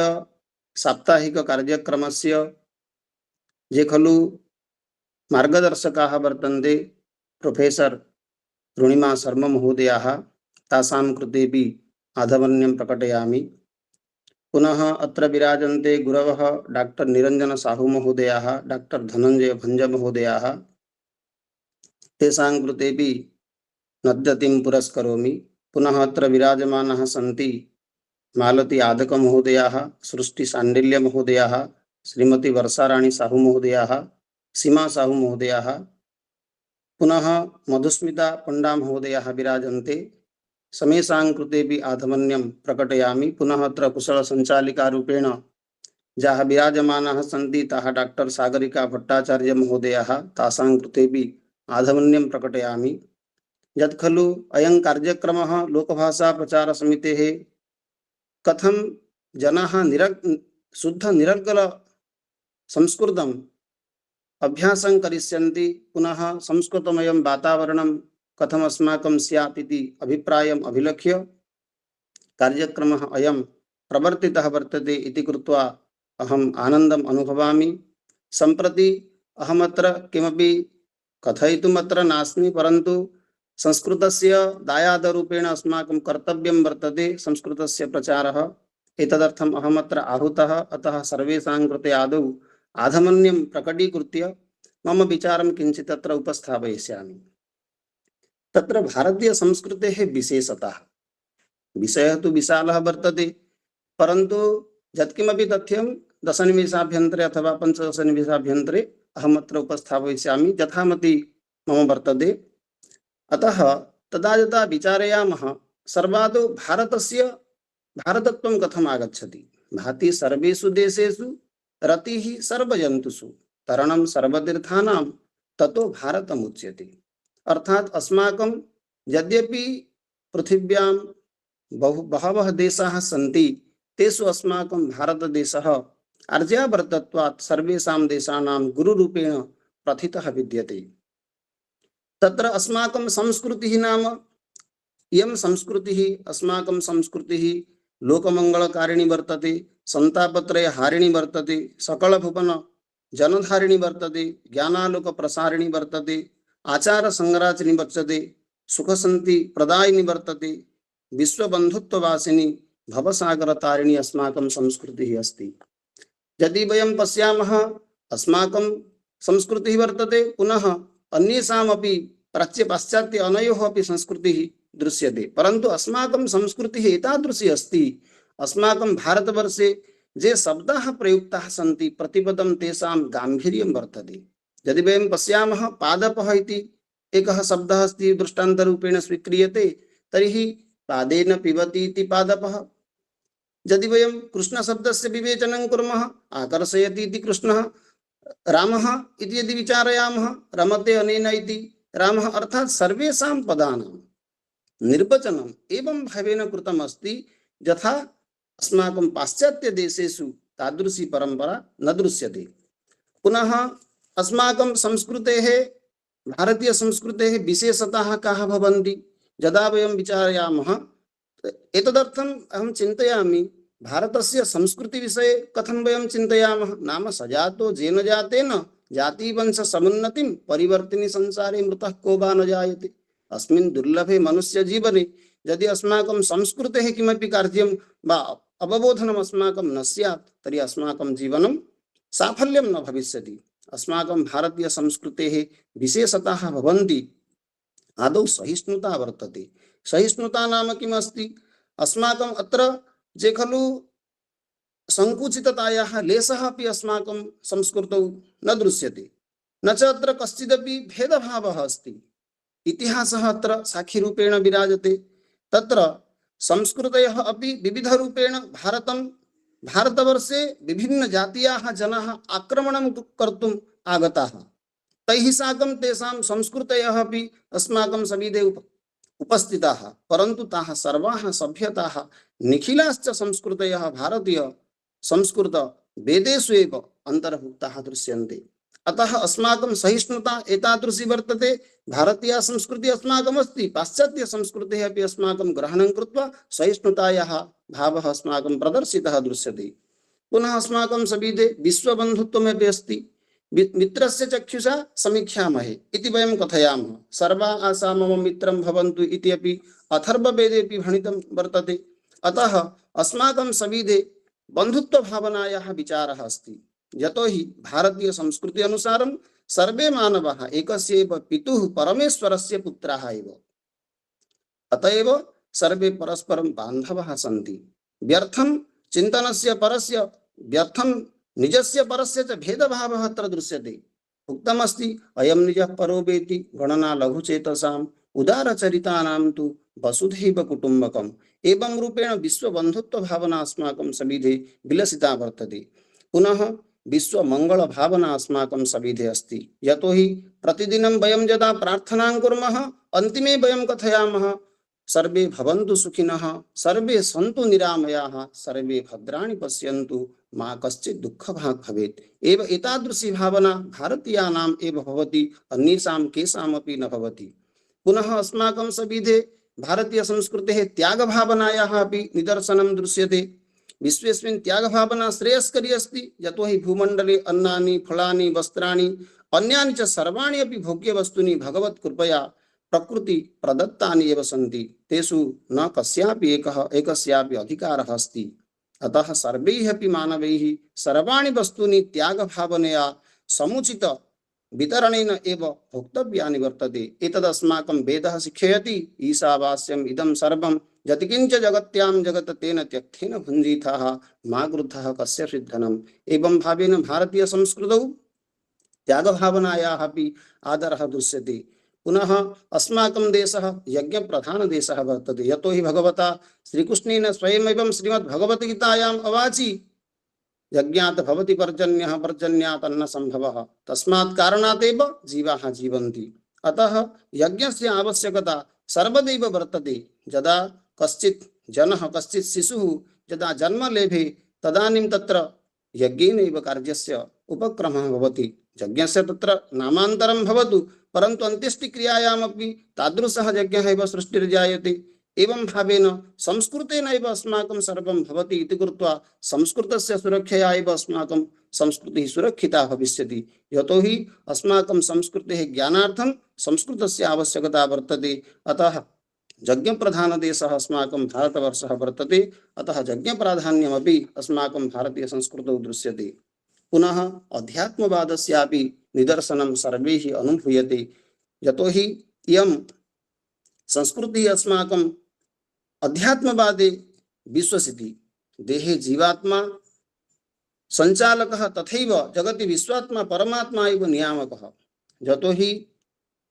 साप्ताहिककार्यक्रमस्य ये खलु मार्गदर्शकाः वर्तन्ते प्रोफेसर रुणिमा शर्मा महोदयाः, तासां कृतेपि आधवन्यं प्रकटयामि। पुनः अत्र विराजन्ते गुरवः डॉक्टर निरंजन साहू महोदयाः, डॉक्टर धनंजय भंज महोदयाः। तेषां कृतेपि नद्यतिं पुरस्करोमि। पुनः अत्र विराजमानाः सन्ति मालती आदक महोदयाः, सृष्टि सांडिल्य महोदयाः, श्रीमती वर्षाराणी साहू महोदयाः, सीमा साहू महोदयाः, पुनः मधुस्मिता पंडा महोदयाः विराजन्ते। समेषां कृतेपि आधमन्यं प्रकटयामि। पुनः अत्र कुशल संचालिका रूपेण जाः विराजमानाः सन्ति ताः डॉक्टर सागरिका भट्टाचार्य महोदयाः, तासां कृतेपि आधमन्यं प्रकटयामि। यत् खलु अयं कार्यक्रमः लोकभाषा प्रचार समितेः कथं जनाः शुद्ध निरर्गल संस्कृतम् अभ्यासं करिष्यन्ति, पुनः संस्कृतमयं वातावरणं कथम् अस्माकं स्यात् इति अभिप्रायम् अभिलक्ष्य कार्यक्रमः अयं प्रवर्तितः वर्तते इति कृत्वा अहम् आनन्दम् अनुभवामि। सम्प्रति अहमत्र किमपि कथयितुम् अत्र नास्मि, परन्तु संस्कृतस्य दायादरूपेण अस्माकं कर्तव्यं वर्तते संस्कृतस्य प्रचारः। एतदर्थम् अहमत्र आहूतः। अतः सर्वेषां कृते आदौ आधमन्यं प्रकटीकृत्य मम विचारं किञ्चित् अत्र उपस्थापयिष्यामि। तत्र भारतीय संस्कृतेः विशेषता, विषयः तु विशालः वर्तते, परन्तु यत्किमपि तथ्यं 10 निमेषाभ्यन्तरे अथवा 15 निमेषाभ्यन्तरे अहमत्र उपस्थापयिष्यामि यथामति मम वर्तते। अतः तदा यदा विचारयामः सर्वादौ भारतस्य भारतत्वं कथम् आगच्छति। भाति सर्वेषु देशेषु रतिः सर्वजन्तुषु तरणं सर्वतीर्थानां ततो भारतमुच्यते। अर्थात अस्माकं यद्यपि पृथिव्यां बहवः देशाः सन्ति, तेषु अस्माकं भारतदेशः आर्यावर्तत्वात् सर्वेषां देशानां गुरुरूपेण प्रथितः विद्यते। तत्र अस्माकं संस्कृतिः नाम इयं संस्कृतिः अस्माकं संस्कृतिः लोकमङ्गलकारिणी वर्तते, संतापत्रयहारिणी वर्तते, सकलभुवन जनधारिणी वर्तते, ज्ञानालोक प्रसारिणी वर्तते, आचार संग्राच निवर्तते सुखसंति प्रदाय निवर्तते विश्वबंधुत्ववासिनी भवसागर तारिणी अस्माकं संस्कृतिः अस्ति। यदि वयं पश्यामः अस्माकं संस्कृतिः वर्तते पुनः अन्येषामपि प्राच्य पाश्चात्य अनयोः अपि संस्कृतिः दृश्यते, परन्तु अस्माकं संस्कृतिः एतादृशी अस्ति। अस्माकं भारतवर्षे ये शब्दाः प्रयुक्ताः सन्ति प्रतिपदं तेषां गाम्भीर्यं वर्तते। यदि वयं पश्यामः पादपः इति एकः शब्दः अस्ति दृष्टान्तरूपेण स्वीक्रियते, तर्हि पादेन पिबति इति पादपः। यदि वयं कृष्णशब्दस्य विवेचनं कुर्मः आकर्षयति इति कृष्णः, रामः इति यदि विचारयामः रमते अनेन इति रामः, अर्थात् सर्वेषां पदानां निर्वचनम् एवं भावेन कृतम् अस्ति यथा अस्माकं पाश्चात्यदेशेषु तादृशी परम्परा न दृश्यते। पुनः अस्माकं संस्कृतेः भारतीय संस्कृतेः विशेषताः काः भवन्ति यदा वयं विचारयामः, एतदर्थम् अहं चिन्तयामि भारतस्य संस्कृतिविषये कथं वयं चिन्तयामः नाम सजातो जेन जातेन जातिवंश समुन्नतिं परिवर्तिनी संसारे मृतः को वा न जायते। अस्मिन् दुर्लभे मनुष्य जीवने यदि अस्माकं संस्कृतेः किमपि कार्यं वा अवबोधनम् अस्माकं न स्यात् तर्हि अस्माकं जीवनं साफल्यं न भविष्यति। अस्माकं भारतीय संस्कृतेः विशेषताः भवन्ति। आदौ सहिष्णुता वर्तते। सहिष्णुता नाम किम् अस्ति? अस्माकम् अत्र जे खलु संकुचिततायाः लेशः अपि अस्माकं संस्कृतौ न दृश्यते, न च अत्र कश्चिदपि भेदभावः अस्ति। इतिहासः अत्र साक्षीरूपेण विराजते। तत्र संस्कृतयः अपि विविधरूपेण भारतवर्षे विभिन्नजातीयाः जनाः आक्रमणं कर्तुम् आगताः। तैः साकं तेषां संस्कृतयः अपि अस्माकं सविधे उपस्थिताः, परन्तु ताः सर्वाः सभ्यताः निखिलाश्च संस्कृतयः भारतीय संस्कृत वेदेषु एव अन्तर्भुक्ताः दृश्यन्ते। अतः अस्माकं सहिष्णुता एतादृशी वर्तते। भारतीय संस्कृतिः अस्माकम् अस्ति, पाश्चात्य संस्कृतेः अपि अस्माकं ग्रहणं कृत्वा सहिष्णुतायाः भावः अस्माकं प्रदर्शितः दृश्यते। पुनः अस्माकं सविधे विश्वबन्धुत्वमपि अस्ति। मित्रस्य चक्षुषा समीक्षामहे इति वयं कथयामः। सर्वा आशा मम मित्रं भवन्तु इति अपि अथर्ववेदेऽपि भणितं वर्तते। अतः अस्माकं सविधे बन्धुत्वभावनायाः विचारः अस्ति। यतोहि भारतीय संस्कृति अनुसारं सर्वे मानवाः एकस्यैव पितुः परमेश्वरस्य पुत्राः एव। अतएव सर्वे परस्परं बान्धवाः सन्ति। व्यर्थं चिन्तनस्य परस्य, व्यर्थं निजस्य परस्य च भेदभावः अत्र दृश्यते। उक्तमस्ति अयं निजः परो वेति गणना लघुचेतसाम् उदारचरितानां तु वसुधैव कुटुम्बकम्। एवं रूपेण विश्वबन्धुत्व भावना अस्माकं सविधे विलसिता वर्तते। पुनः विश्वमङ्गल भावना अस्माकं सविधे अस्ति। यतोहि प्रतिदिनं वयं यदा प्रार्थनां कुर्मः अन्तिमे वयं कथयामः सर्वे भवन्तु सुखिनः, सर्वे सन्तु निरामयाः, सर्वे भद्राणि पश्यन्तु, मा कश्चित् दुःखभाग् भवेत्। एव एतादृशी भावना भारतीयानाम् एव भवति, अन्येषां केषामपि न भवति। पुनः अस्माकं सविधे भारतीय संस्कृतेः त्यागभावनायाः अपि निदर्शनं दृश्यते। विश्वेस्मिन् त्यागभावना श्रेयस्करी अस्ति। यतोहि भूमण्डले अन्नानि फलानि वस्त्राणि अन्यानि च सर्वाणि अपि भोग्यवस्तूनि भगवत्कृपया प्रकृति प्रदत्तानि एव सन्ति। तेषु न कस्यापि एकस्यापि अधिकारः अस्ति। अतः सर्वैः अपि मानवैः सर्वाणि वस्तूनि त्यागभावनया समुचित वितरणेन एव भोक्तव्यानि वर्तते। एतदस्माकं वेदः शिक्षयति। ईशावास्यम् इदं सर्वं यत्किञ्च जगत्यां जगत् तेन त्यक्तेन भुञ्जीथाः मा क्रुद्धः कस्यचित् धनम्। एवं भावेन भारतीय संस्कृतौ त्यागभावनायाः अपि आदरः दृश्यते। पुनः अस्माकं देशः यज्ञप्रधानदेशः वर्तते। यतोहि भगवता श्रीकृष्णेन स्वयमेवं श्रीमद्भगवद्गीतायाम् अवाचि यज्ञात् भवति पर्जन्यः, पर्जन्यात् अन्नसम्भवः। तस्मात् कारणात् एव जीवाः जीवन्ति। अतः यज्ञस्य आवश्यकता सर्वदैव वर्तते। यदा कश्चित् जनः, कश्चित् शिशुः यदा जन्म लेभे तदानीं तत्र यज्ञेनैव कार्यस्य उपक्रमः भवति। यज्ञस्य तत्र नामान्तरं भवतु, परन्तु अन्त्येष्टिक्रियायामपि तादृशः यज्ञः एव सृष्टिर्जायते। एवं भावेन संस्कृतेनैव अस्माकं सर्वं भवति इति कृत्वा संस्कृतस्य सुरक्षया एव अस्माकं संस्कृतिः सुरक्षिता भविष्यति। यतोहि अस्माकं संस्कृतेः ज्ञानार्थं संस्कृतस्य आवश्यकता वर्तते। अतः यज्ञप्रधानदेशः अस्माकं भारतवर्षः वर्तते। अतः यज्ञप्राधान्यमपि अस्माकं भारतीयसंस्कृतौ दृश्यते। पुनः अध्यात्मवादस्यापि निदर्शनं सर्वैः अनुभूयते। यतोहि इयं संस्कृतिः अस्माकं अध्यात्मवादे विश्वसिति। देहे जीवात्मा संचालकः तथैव जगति विश्वात्मा परमात्मा एव नियामकः। यतोहि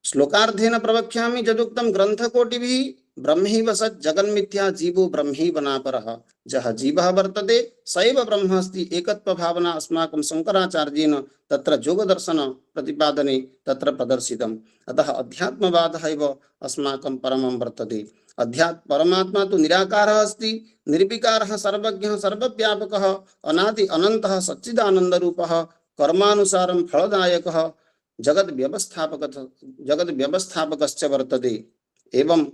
श्लोकार्धेन प्रवक्ष्यामि यदुक्तं ग्रन्थकोटिभिः ब्रह्मैव सत् जगन्मिथ्या जीवो ब्रह्मैव नापरः। जः जीवः वर्तते स एव ब्रह्म अस्ति। एकत्वभावना अस्माकं शङ्कराचार्येण तत्र योगदर्शन प्रतिपादने तत्र प्रदर्शितम्। अतः अध्यात्मवादः एव अस्माकं परमं वर्तते। परमात्मा तो निराकारः अस्ति, निर्विकारः, सर्वज्ञः, सर्वव्यापकः, अनादि अनन्तः, सच्चिदानन्दरूपः, कर्मानुसारं फलदायकः, जगत् व्यवस्थापकश्च वर्तते। एवं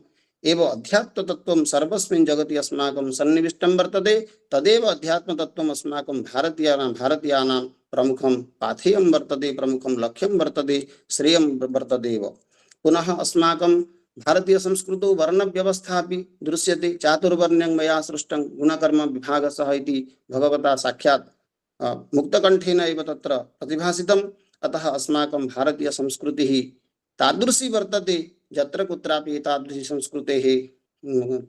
एव अध्यात्मतत्त्वं सर्वस्मिन् जगति अस्माकं सन्निविष्टं वर्तते। तदेव अध्यात्मतत्त्वम् अस्माकं भारतीयानां प्रमुखं पाथेयं वर्तते, प्रमुखं लक्ष्यं वर्तते, श्रेयं वर्तते एव। पुनः अस्माकं भारतीय संस्कृतौ वर्णव्यवस्था अपि दृश्यते। चातुर्वर्ण्यं मया सृष्टं गुणकर्म विभागशः इति भगवता साक्षात् मुक्तकण्ठेन एव तत्र प्रतिभासितम्। अतः अस्माकं भारतीय संस्कृतिः तादृशी वर्तते यत्र कुत्रापि एतादृशी संस्कृतेः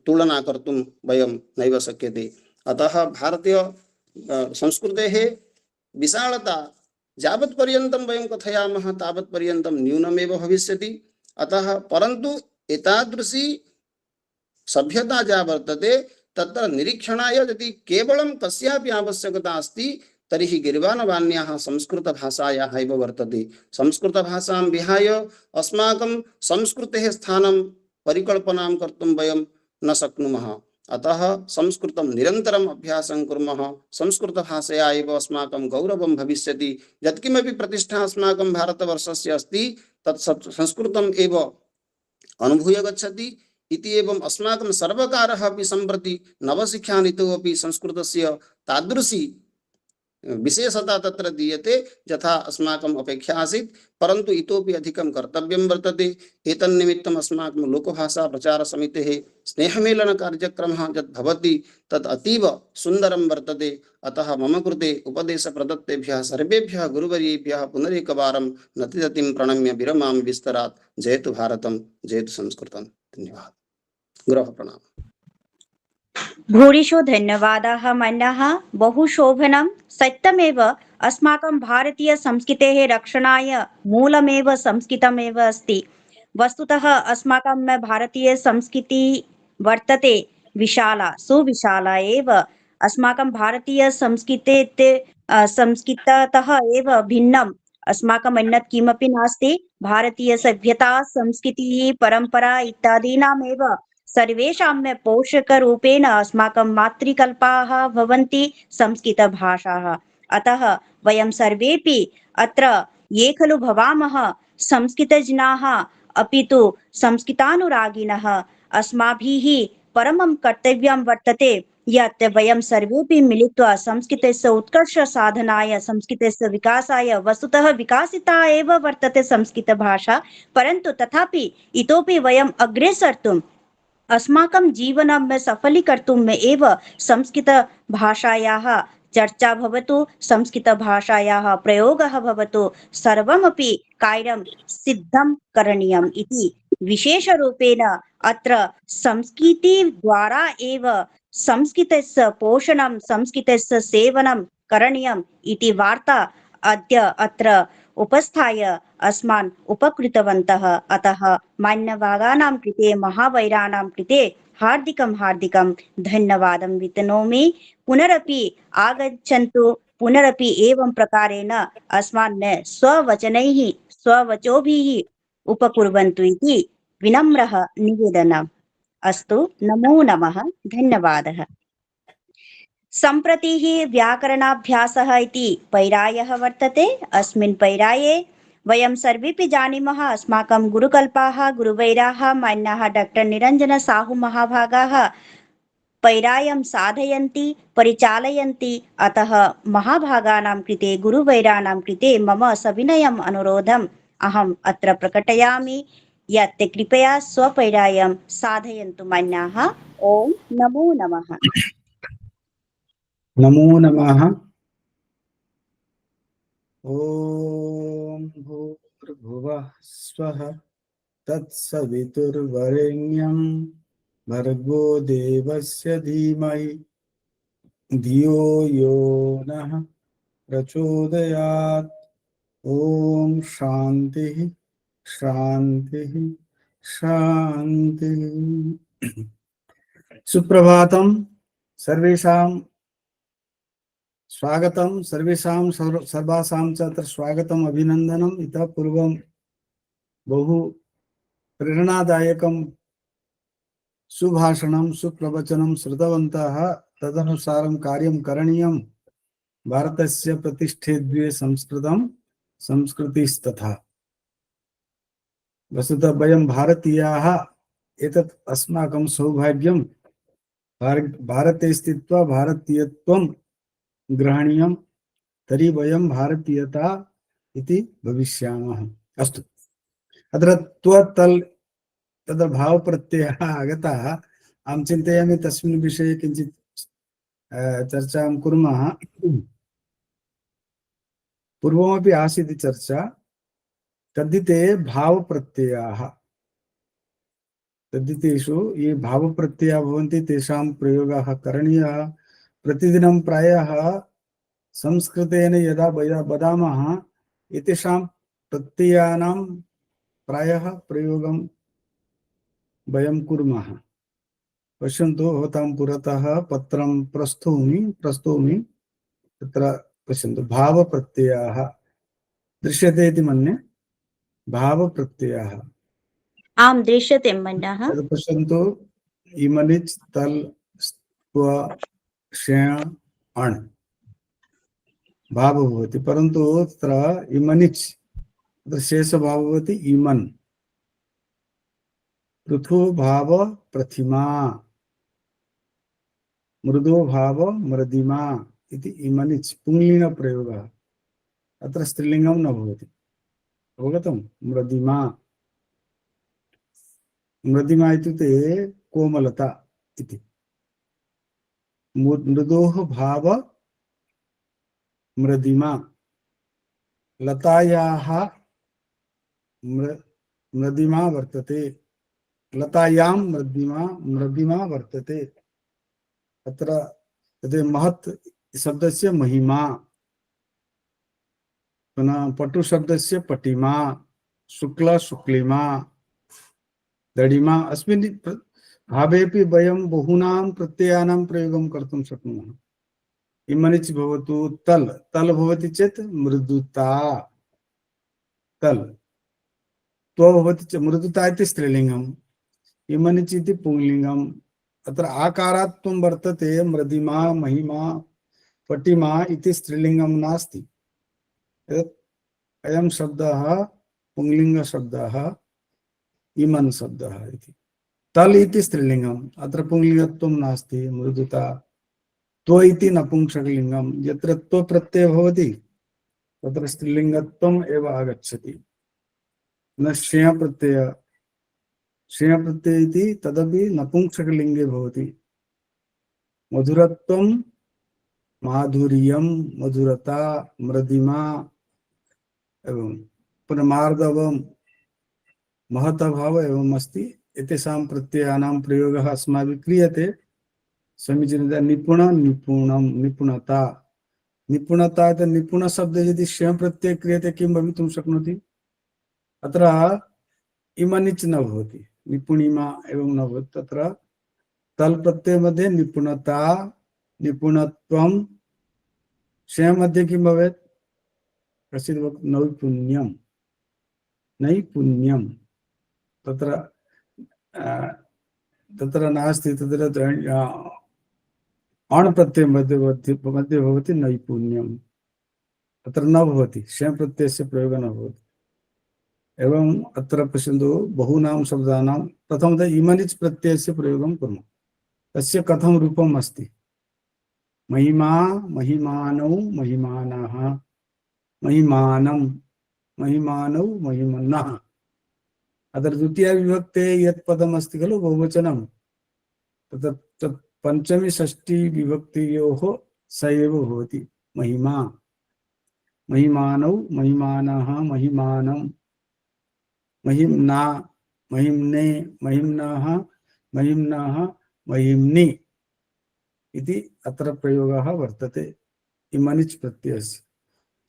तुलना कर्तुं वयं नैव शक्यते। अतः भारतीय संस्कृतेः विशालता यावत्पर्यन्तं वयं कथयामः तावत्पर्यन्तं न्यूनमेव भविष्यति। अतः परन्तु एतादृशी सभ्यता या वर्तते तत्र निरीक्षणाय यदि केवलं कस्यापि आवश्यकता अस्ति तर्हि गिर्वाणवाण्याः संस्कृतभाषायाः एव वर्तते। संस्कृतभाषां विहाय अस्माकं संस्कृतेः स्थानं परिकल्पनां कर्तुं वयं न शक्नुमः। अतः संस्कृतं निरन्तरम् अभ्यासं कुर्मः। संस्कृतभाषया एव अस्माकं गौरवं भविष्यति। यत्किमपि प्रतिष्ठा अस्माकं भारतवर्षस्य अस्ति तत् संस्कृतम् एव अनुभूय गच्छति इति। एवं अस्माकं सर्वकारः अपि सम्प्रति नवशिक्षानीतौ अपि संस्कृतस्य तादृशी विशेषता तत्र दीयते यथा अस्माकम् अपेक्षा आसीत्, परन्तु इतोपि अधिकं कर्तव्यं वर्तते। एतन्निमित्तम् अस्माकं लोकभाषा प्रचार समितेः स्नेहमेलन कार्यक्रमः यद् भवति तत् अतीव सुन्दरं वर्तते। अतः मम कृते उपदेशप्रदत्तेभ्यः सर्वेभ्यः गुरुवर्येभ्यः पुनरेकवारं नतिदतिं प्रणम्य विरमामि विस्तरात्। जयतु भारतं, जयतु संस्कृतं। धन्यवाद। गुरवः प्रणाम। भूरिशो धन्यवादाः मन्नः। बहु शोभनं। सत्यमेव अस्माकं भारतीय संस्कृतेः रक्षणाय मूलमेव संस्कृतमेव अस्ति। वस्तुतः अस्माकं भारतीय संस्कृतिः वर्तते विशाला, सुविशाला एव। अस्माकं भारतीय संस्कृततः एव भिन्नम् अस्माकम् अन्यत् किमपि नास्ति। भारतीय सभ्यता, संस्कृतिः, परम्परा इत्यादीनामेव सर्वेषां पोषकरूपेण अस्माकं मातृकल्पाः भवन्ति संस्कृतभाषाः। अतः वयं सर्वेपि अत्र ये खलु भवामः संस्कृतजनाः अपि तु संस्कृतानुरागिणः, अस्माभिः परमं कर्तव्यं वर्तते यत् वयं सर्वेपि मिलित्वा संस्कृतस्य उत्कर्षसाधनाय, संस्कृतस्य विकासाय, वस्तुतः विकासिता एव वर्तते संस्कृतभाषा, परन्तु तथापि इतोपि वयम् अग्रे सर्तुं अस्माकं जीवनं सफलीकर्तुम् एव संस्कृतभाषायाः चर्चा भवतु, संस्कृतभाषायाः प्रयोगः भवतु, सर्वमपि कार्यं सिद्धं करणीयम् इति विशेषरूपेण अत्र संस्कृतिद्वारा एव संस्कृतस्य पोषणं, संस्कृतस्य सेवनं करणीयम् इति वार्ता अद्य अत्र उपस्थाय अस्मान् उपकृतवन्तः। अतः मान्यभागानां कृते, महावैराणां कृते हार्दिकं धन्यवादं वितनोमि। पुनरपि आगच्छन्तु, पुनरपि एवं प्रकारेण अस्मान् स्ववचनैः, स्ववचोभिः उपकुर्वन्तु इति विनम्रः निवेदनम्। अस्तु, नमो नमः, धन्यवादः। सम्प्रति व्याकरणाभ्यासः इति पैरायः वर्तते। अस्मिन् पैराये वयं सर्वेपि जानीमः अस्माकं गुरुकल्पाः गुरुवैराः मान्याः डॉक्टर निरञ्जन साहु महाभागाः पैरायं साधयन्ति परिचालयन्ति। अतः महाभागानां कृते गुरुवैराणां कृते मम सविनयम् अनुरोधम् अहम् अत्र प्रकटयामि यत् ते कृपया स्वपैरायं साधयन्तु मान्याः। ओम नमो नमः। नमो नमः। ॐ भूर्भुवः स्वः तत्सवितुर्वरेण्यं भर्गो देवस्य धीमहि धियो यो नः प्रचोदयात्। ॐ शान्तिः शान्तिः शान्तिः। सुप्रभातं सर्वेषां स्वागतं सर्वेषां सर्वासां च अत्र स्वागतम् अभिनन्दनम्। इतः पूर्वं बहु प्रेरणादायकं सुभाषणं सुप्रवचनं श्रुतवन्तः। तदनुसारं कार्यं करणीयं। भारतस्य प्रतिष्ठे द्वे संस्कृतं संस्कृतिस्तथा। वस्तुतः वयं भारतीयाः एतत् अस्माकं सौभाग्यं। भारते स्थित्वा भारतीयत्वं ग्रहणीयं तर्हि वयं भारतीयता इति भविष्यामः। अस्तु, अत्र त्वतल् तत्र भावप्रत्ययः आगतः। अहं चिन्तयामि तस्मिन् विषये किञ्चित् चर्चां कुर्मः। पूर्वमपि आसीत् चर्चा। तद्धिते भावप्रत्ययाः, तद्धितेषु ये भावप्रत्ययाः भवन्ति तेषां प्रयोगः करणीयः। प्रतिदिनं प्रायः संस्कृतेन यदा वदामः एतेषां प्रत्ययानां प्रायः प्रयोगं वयं कुर्मः। पश्यन्तु, भवतां पुरतः पत्रं प्रस्तौमि। तत्र पश्यन्तु, भावप्रत्ययाः दृश्यते इति मन्ये। भावप्रत्ययाः आम दृश्यते मन्यः। तद् पश्यन्तु, इमनिच् तल् स्त्व श्यण अण् भावः भवति, परन्तु तत्र इमनिच् तत्र शेषभावः भवति इमन्। पृथु भाव प्रथिमा, मृदो भाव मृदिमा इति इमनिच् पुंलिङ्गप्रयोगः। अत्र स्त्रीलिङ्गं न भवति, अवगतं? मृदिमा, मृदिमा इत्युक्ते कोमलता इति। मृदोः भाव मृदिमा, लतायाः मृदिमा वर्तते, लतायां मृदिमा वर्तते। अत्र तद् महत् शब्दस्य महिमा, पुनः पटु शब्दस्य पटिमा, शुक्ल शुक्लिमा, दडिमा। अस्मिन् भावेपि वयं बहूनां प्रत्ययानां प्रयोगं कर्तुं शक्नुमः। इमनिच् भवतु तल्, तल् भवति चेत् मृदुता, तल्। त्व भवति चेत् मृदुता इति स्त्रीलिङ्गम्, इमनिच् इति पुंलिङ्गम्। अत्र आकारात्वं वर्तते। मृदिमा, महिमा, पटिमा इति स्त्रीलिङ्गं नास्ति। अयं शब्दः पुंलिङ्गशब्दः इमन् शब्दः इति। तल् इति स्त्रीलिङ्गम्, अत्र पुंलिङ्गत्वं नास्ति। मृदुता, त्व इति नपुंसकलिङ्गं। यत्र त्व प्रत्ययः भवति तत्र स्त्रीलिङ्गत्वम् एव आगच्छति। न श्रेय प्रत्यय, श्रेय प्रत्यय इति तदपि नपुंसकलिङ्गे भवति। मधुरत्वं, माधुर्यं, मधुरता, मृदिमा, एवं पुनः मार्दवं, महतभाव एवम् अस्ति। एतेषां प्रत्ययानां प्रयोगः अस्माभिः क्रियते। समीचीनतया निपुण, निपुणं, निपुणता, निपुणता। निपुणशब्दे यदि श्यं प्रत्यय क्रियते किं भवितुं शक्नोति? अत्र इमनिच् न भवति, निपुणिमा एवं न भवति। तत्र तल् प्रत्यय मध्ये निपुणता, निपुणत्वं, श्यं मध्ये किं भवेत्? कश्चित् वक्तुं नैपुण्यं, नैपुण्यं। तत्र नास्ति। तत्र अण् प्रत्यय मध्ये भवति नैपुण्यं, तत्र न भवति। श्यं प्रत्ययस्य प्रयोगः न भवति। एवं अत्र पश्यन्तु बहूनां शब्दानां प्रथमतः इमनिच् प्रत्ययस्य प्रयोगं कुर्मः। तस्य कथं रूपम् अस्ति? महिमा, महिमानौ, महिमानः, महिमानं, महिमानौ, महिमन्नः। अत्र द्वितीया विभक्ते यत् पदम् अस्ति खलु बहुवचनं, तत् पंचमी षष्ठी विभक्तियोः स एव भवति महिमा। महिमानौ, महिमानः, महिमानं, महिम्ना, महिम्ने, महिम्नः, महिम्नः, महिम्नि इति अत्र प्रयोगः वर्तते इमनिच् प्रत्ययस्य।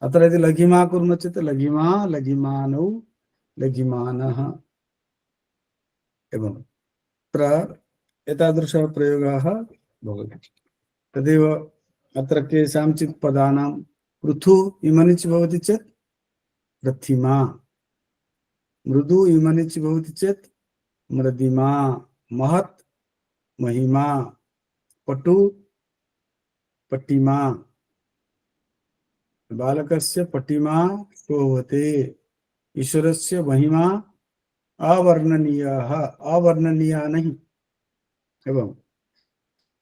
अत्र यदि लघिमा कुर्मः चेत् लघिमा, लघिमानौ, लघिमानः एवं अत्र एतादृशः प्रयोगः भवति। तदेव अत्र केषाञ्चित् पदानां पृथु इमनिच् भवति चेत् प्रथिमा, मृदु इमनिच् भवति चेत् मृदिमा, महत् महिमा, पटु पटिमा। बालकस्य पटिमा भवते, ईश्वरस्य महिमा अवर्णनीयः, अवर्णनीया नहीं। एवं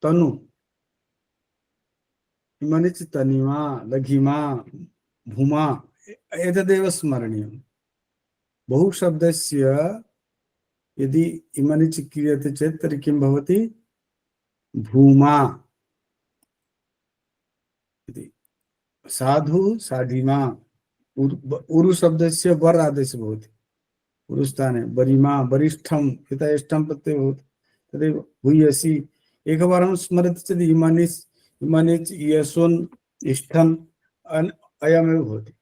तनु इमनिच् तनिमा, लघिमा, भूमा एतदेव स्मरणीयम्। बहुशब्दस्य यदि इमनिच् क्रियते चेत् तर्हि किं भवति? भूमा इति। साधु, साधिमा, उरु शब्दस्य वर आदेशः भवति उरुस्थाने। बरिमा, वरिष्ठं, यथा इष्टं प्रत्ययः भवति तदेव भूयसी। एकवारं स्मरति चेत् इमनिच्, इमनिच्, यशुन्, इष्ठन् अयमेव भवति।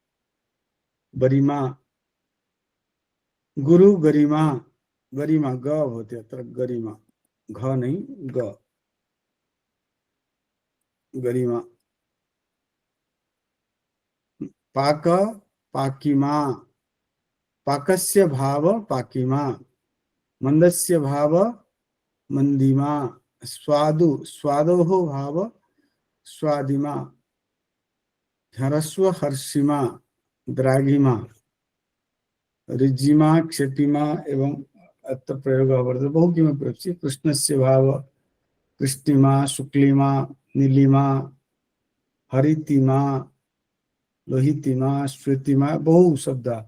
बरिमा, गुरु गरिमा, गरिमा ग भवति अत्र, गरिमा घ नहीं ग, गरिमा। पाक, पाकिमा, पाकस्य भाव पाकिमा, मंदस्य भाव मंदिमा, स्वादु, स्वादोः भाव स्वादिमा, ह्रस्व हर्षिमा, द्राघिमा, ऋजिमा, क्षतिमा एवं अत्र प्रयोगः वर्तते। बहु किमपि अस्ति। कृष्णस्य भाव कृष्णिमा, शुक्लिमा, नीलिमा, हरितिमा, लोहितिमा, श्वेतिमा, बहु शब्दाः,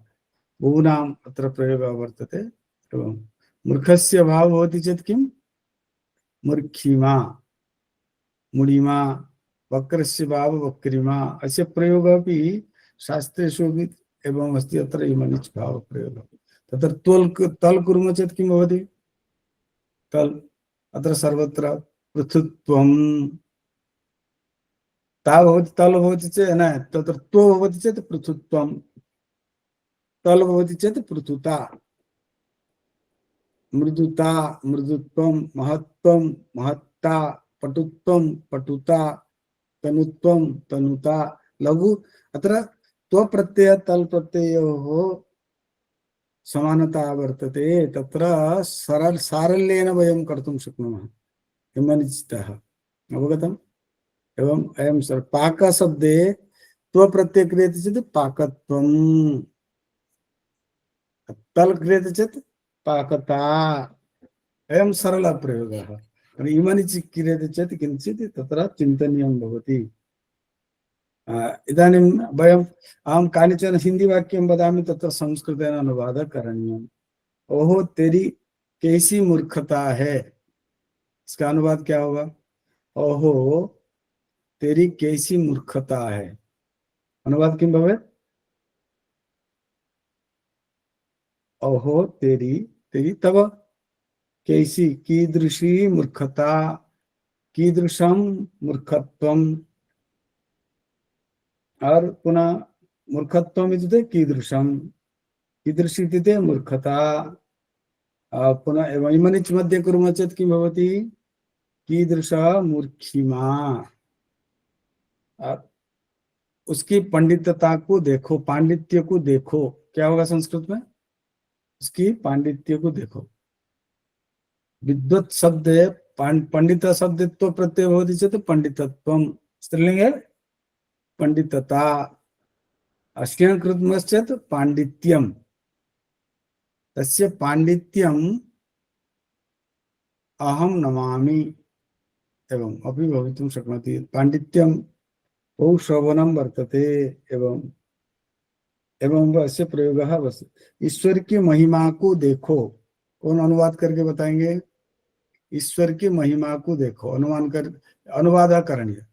बहूनाम् अत्र प्रयोगः वर्तते। एवं मूर्खस्य भाव भवति चेत् किं? मूर्खिमा, मुडिमा, वक्रस्य भाव वक्रिमा। अस्य प्रयोगः अपि शास्त्रेषु अपि एवम् अस्ति। अत्र इमनिच् भाव प्रयोगः। तत्र तल् कुर्मः चेत् किं भवति? तल् अत्र सर्वत्र पृथुत्वं, ता भवति, तल् भवति चेत् न, तत्र त्व भवति चेत् पृथुत्वं, तल् भवति चेत् पृथुता। मृदुता, मृदुत्वं, महत्त्वं, महत्ता, पटुत्वं, पटुता, तनुत्वं, तनुता। लघु अत्र त्व प्रत्यय तल् प्रत्ययोः समानता वर्तते। तत्र सारल्येन वयं कर्तुं शक्नुमः इमनिच्तः। अवगतम्? एवं अयं पाक शब्दे त्व प्रत्यय क्रियते चेत् पाकत्वं, तल् क्रियते चेत् पाकता। अयं सरलः प्रयोगः। इमनिच् क्रियते चेत् किञ्चित् तत्र चिन्तनीयं भवति। इदानीं वयम् अहं कानिचन हिन्दीवाक्यं वदामि, तत्र संस्कृतेन अनुवादः करणीयम्। ओहो तेरी कैसी मूर्खता है, इसका अनुवाद क्या होगा? ओहो तेरी कैसी मूर्खता है। अनुवाद किं भवेत्? ओहो तेरी, तेरी तव, कैसी कीदृशी मूर्खता, कीदृशं मूर्खत्वम्, और पुनः मूर्खत्वम् इत्युक्ते कीदृशं, कीदृशी इत्युक्ते मूर्खता। पुनः एवं इमनिच् मध्ये कुर्मः चेत् किं भवति? कीदृशा मूर्खिमा। उसकी पंडितता को देखो, पांडित्य को देखो। क्या होगा संस्कृत में? उसकी पांडित्य को देखो। विद्वत् शब्द पंडित शब्दत्व प्रत्यय भवति चेत् पंडितत्वं, स्त्रीलिंगे पंडितता। अश्लीलं कृतमश्चेत् पांडित्यं। तस्य पांडित्यम अहम नमामि एवं अपि भवितुं शक्नोति। पांडित्यम बहु शोभनं वर्तते एवं एवं अस्य प्रयोगः वर्तते। ईश्वर की महिमा को देखो, कौन अनुवाद करके बताएंगे? ईश्वर की महिमा को देखो, अनुवाद करणीय।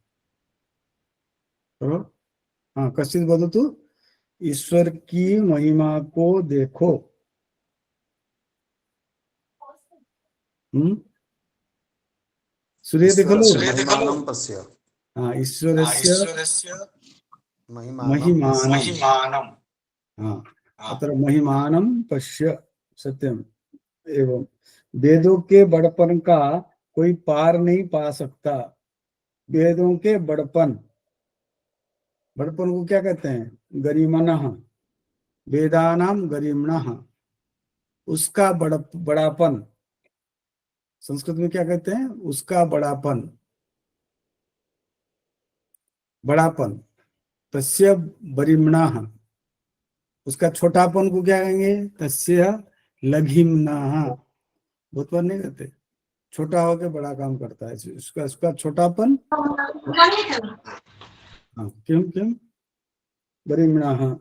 हाँ, कश्चित् वदतु। ईश्वर की महिमा को देखो। श्रूयते खलु? महिमानं पश्य। हाँ, ईश्वरस्य महिमानं। हाँ, अत्र महिमानं पश्य, सत्यम। एवं वेदों के बड़पन का कोई पार नहीं पा सकता। वेदों के बड़पन को क्या कहते हैं? गरिमनः, वेदानाम गरिमणः। उसका बड़ापन संस्कृत में क्या कहते हैं? उसका बड़ापन। तस्य बरिम्णः। उसका छोटापन को क्या कहेंगे? तस्य लघिम्नः। बहुत बार नहीं कहते, छोटा होकर बड़ा काम करता है, उसका छोटापन। हाँ, किम बरिम्णः।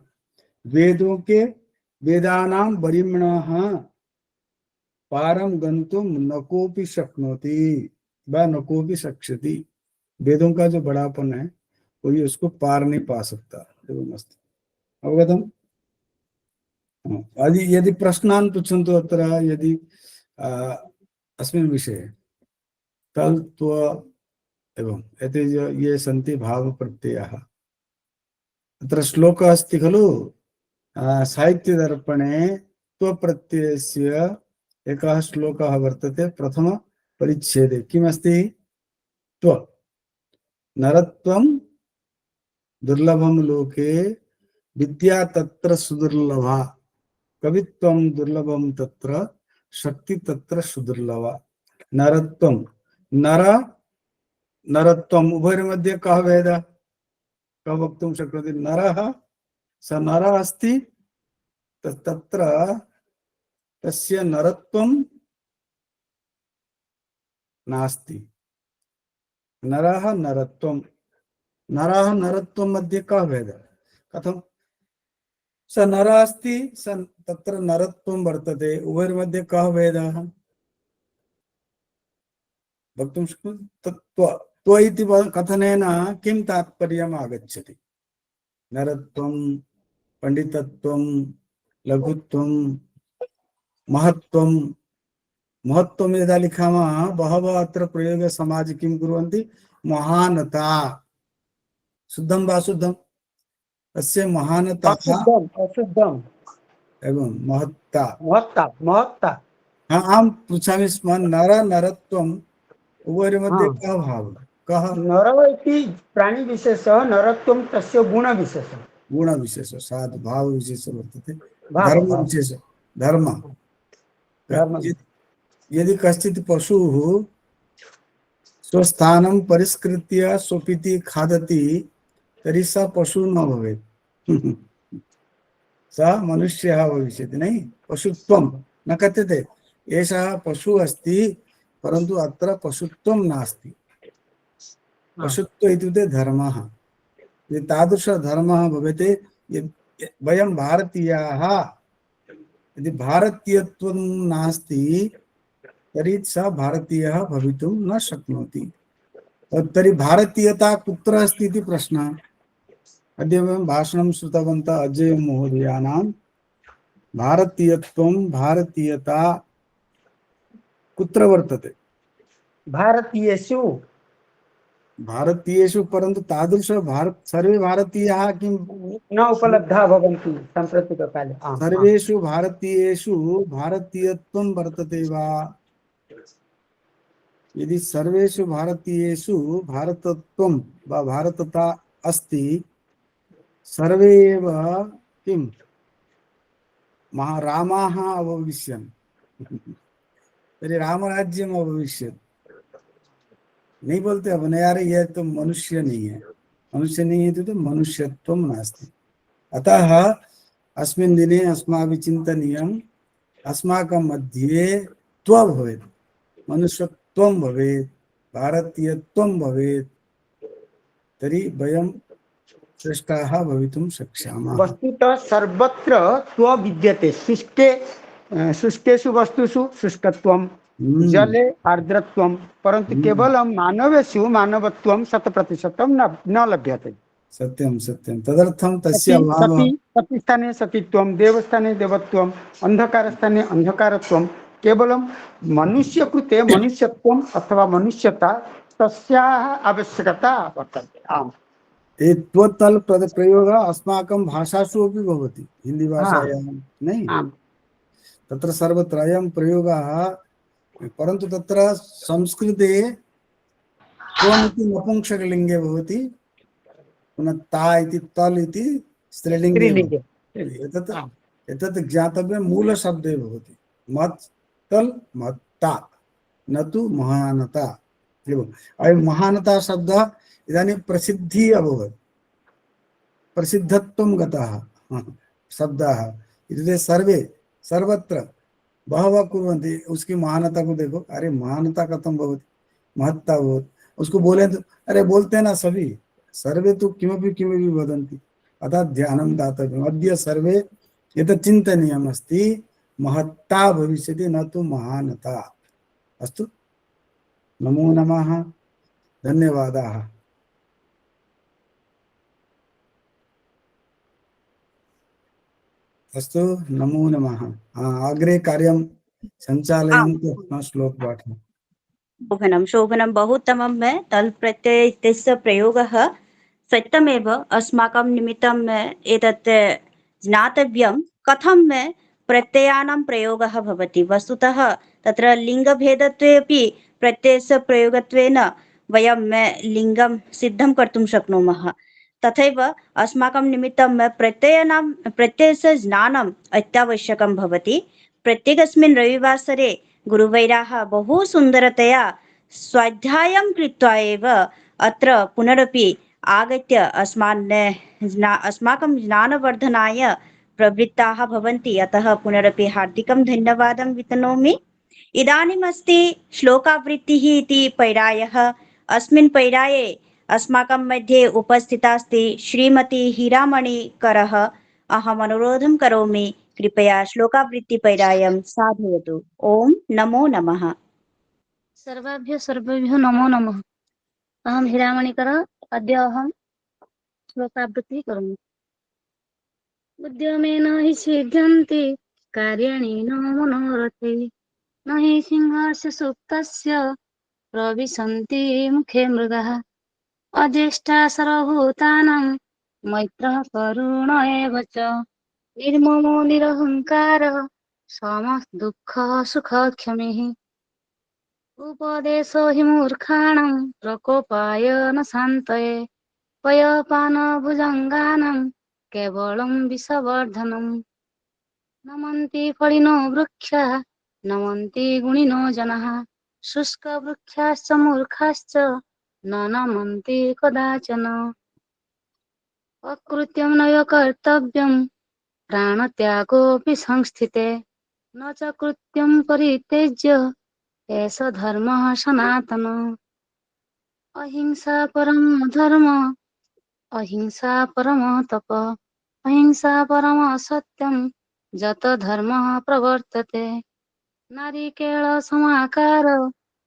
वेदों के वेदानाम बरिम्णः पारम गंतुम न कोपि शक्नोति व न कोपि शक्ष्यति। वेदों का जो बड़ापन है कोई उसको पार नहीं पा सकता। एवं अस्ति। अवगतम्? यदि प्रश्नान् पृच्छन्तु अत्र, यदि अस्मिन् विषये तल् त्व एवं एते ये सन्ति भाव प्रत्ययाः। अत्र श्लोकः अस्ति खलु, साहित्यदर्पणे त्वप्रत्ययस्य एकः श्लोकः वर्तते प्रथम परिच्छेदे। किमस्ति? त्व नरत्वं दुर्लभं लोके विद्या तत्र सुदुर्लभा, कवित्वं दुर्लभं तत्र शक्ति तत्र सुदुर्लभा। नरत्वं नरत्वम् उभयोर्मध्ये कः भेदः? कः वक्तुं शक्नोति? नरः स नरः अस्ति, तत्र तस्य नरत्वं नास्ति। नरः नरत्वं मध्ये कः भेदः? कथं? स नरः अस्ति, स तत्र नरत्वं वर्तते, उभयोर्मध्ये कः भेदः? वक्तुं शक्नोति? त्व इति कथनेन किं तात्पर्यम् आगच्छति? नरत्वं, पंडितत्वं, लघुत्वं, महत्त्वं यदा लिखामः, बहवः अत्र प्रयोगे समाजे किं कुर्वन्ति? महानता। शुद्धं वा शुद्धं? तस्य महानता अशुद्धम् एवं महत्ता। महत्ता। हाँ, अहं पृच्छामि स्म, नरत्वम् उभयोर्मध्ये कः भावः? कः? नर इति प्राणिविशेषः, नरत्वं तस्य गुणविशेषः, साधु भावविशेषः वर्तते, धर्मविशेषः, धर्म। यदि कश्चित् पशुः स्वस्थानं परिष्कृत्य स्वपिति खादति तर्हि स पशुः न भवेत्, स मनुष्यः भविष्यति। नहीं, पशुत्वं न कथ्यते एषः पशुः अस्ति, परन्तु अत्र पशुत्वं नास्ति। पशुत्व इत्युक्ते धर्मः। यदि तादृशधर्मः भवेत्, वयं भारतीयाः, यदि भारतीयत्वं नास्ति तर्हि स भारतीयः भवितुं न शक्नोति। तर्हि भारतीयता कुत्र अस्ति इति प्रश्नः। अद्य वयं भाषणं श्रुतवन्तः अजय महोदयानां। भारतीयत्वं, भारतीयता कुत्र वर्तते? भारतीयेषु, परन्तु सर्वे भारतीयाः किं न उपलब्धाः भवन्ति साम्प्रतिककाले। सर्वेषु भारतीयेषु भारतीयत्वं वर्तते वा? यदि सर्वेषु भारतीयेषु भारतत्वं वा भारतता अस्ति, सर्वे एव किं रामाः अभविष्यन्, तर्हि रामराज्यम् अभविष्यत्। नहीं बोलते अब यार ये तो मनुष्य नहीं है, तो मनुष्यत्वं नास्ति। अतः अस्मिन् दिने अस्माभिः चिन्तनीयं अस्माकं मध्ये त्व भवेत्, मनुष्यत्वं भवेत्, भारतीयत्वं भवेत्, तर्हि वयं श्रेष्ठाः भवितुं शक्ष्यामः। वस्तुतः सर्वत्र त्व विद्यते। शुष्केषु वस्तुषु शुष्कत्वं, जले आर्द्रत्वं, परन्तु केवलं मानवेषु मानवत्वं 100% न लभ्यते। सत्यं सत्यं, तदर्थं तस्य अभावः। सतीस्थाने सतीत्वं, देवस्थाने देवत्वं, अन्धकारस्थाने अन्धकारत्वं, केवलं मनुष्य कृते मनुष्यत्वम् अथवा मनुष्यता तस्याः आवश्यकता वर्तते। आम्, त्वतल् प्रयोगः अस्माकं भाषासु अपि भवति, हिन्दी भाषायां नहीं, आम्, तत्र सर्वत्र अयं प्रयोगः, परन्तु तत्र संस्कृते त्वमिति नपुंसकलिङ्गे भवति, पुनः ता इति तल् इति स्त्रीलिङ्गे भवति। एतत् ज्ञातव्यं, मूलशब्दे भवति मत् तल् मत्ता, न तु महानता। अयं महानता शब्दः इदानीं प्रसिद्धिः अभवत्, प्रसिद्धत्वं गतः शब्दः, इत्युक्ते सर्वत्र बहवः कुर्वन्ति, उसकी महानता को देखो, अरे महानता कथं भवति, महत्ता भवति, उसको बोले तो अरे बोलते ना सभी, सर्वे तो किमपि किमपि वदन्ति, अतः ध्यानं दातव्यम्। अद्य सर्वे एतत् चिन्तनीयमस्ति, महत्ता भविष्यति न तु महानता। अस्तु, नमो नमः, धन्यवादाः। अस्तु, नमो नमः। अग्रे कार्यं सञ्चालयन्तु, श्लोकपाठः। शोभनं शोभनं बहु उत्तमं मे तल् प्रत्यय इत्यस्य प्रयोगः सत्यमेव अस्माकं निमित्तं एतत् ज्ञातव्यं कथं मे प्रत्ययानां प्रयोगः भवति। वस्तुतः तत्र लिङ्गभेदत्वे अपि प्रत्ययस्य प्रयोगत्वेन वयं लिङ्गं सिद्धं कर्तुं शक्नुमः। तथैव अस्माकं निमित्तं प्रत्ययस्य ज्ञानम् अत्यावश्यकं भवति। प्रत्येकस्मिन् रविवासरे गुरुवैराः बहु सुन्दरतया स्वाध्यायं कृत्वा एव अत्र पुनरपि आगत्य अस्माकं ज्ञानवर्धनाय प्रवृत्ताः भवन्ति। अतः पुनरपि हार्दिकं धन्यवादं वितनोमि। इदानीमस्ति श्लोकावृत्तिः इति पैरायः। अस्मिन् पैराये अस्माकं मध्ये उपस्थिता अस्ति श्रीमती हीरामणि करः। अहम् अनुरोधं करोमि, कृपया श्लोकावृत्तिपैरायं साधयतु। ओम नमो नमः। सर्वेभ्यो नमो नमः। अहं हीरामणिकर। अद्य अहं श्लोकावृत्तिः करोमि। उद्यमेन हि सिद्ध्यन्ति कार्याणि न मनोरथे, न हि सिंहस्य सुप्तस्य प्रविशन्ति मुखे मृगाः। अज्येष्ठा सर्वभूतानां मैत्रः करुण एव च, निर्ममो निरहङ्कारः समः दुःखः सुखक्षमिः। उपदेशो हि मूर्खाणां प्रकोपाय न शान्तये, पयपानभुजङ्गानां केवलं विषवर्धनम्। नमन्ति फलिनो वृक्षाः नमन्ति गुणिनो जनाः, शुष्कवृक्षाश्च मूर्खाश्च न नमन्ति कदाचन। अकृत्यं नैव कर्तव्यं प्राणत्यागोऽपि संस्थिते, न च कृत्यं परित्यज्य एष धर्मः सनातनः। अहिंसा परमो धर्मः, अहिंसा परमो तपः, अहिंसा परमो सत्यं, जत धर्मः प्रवर्तते। नारिकेळसमाकार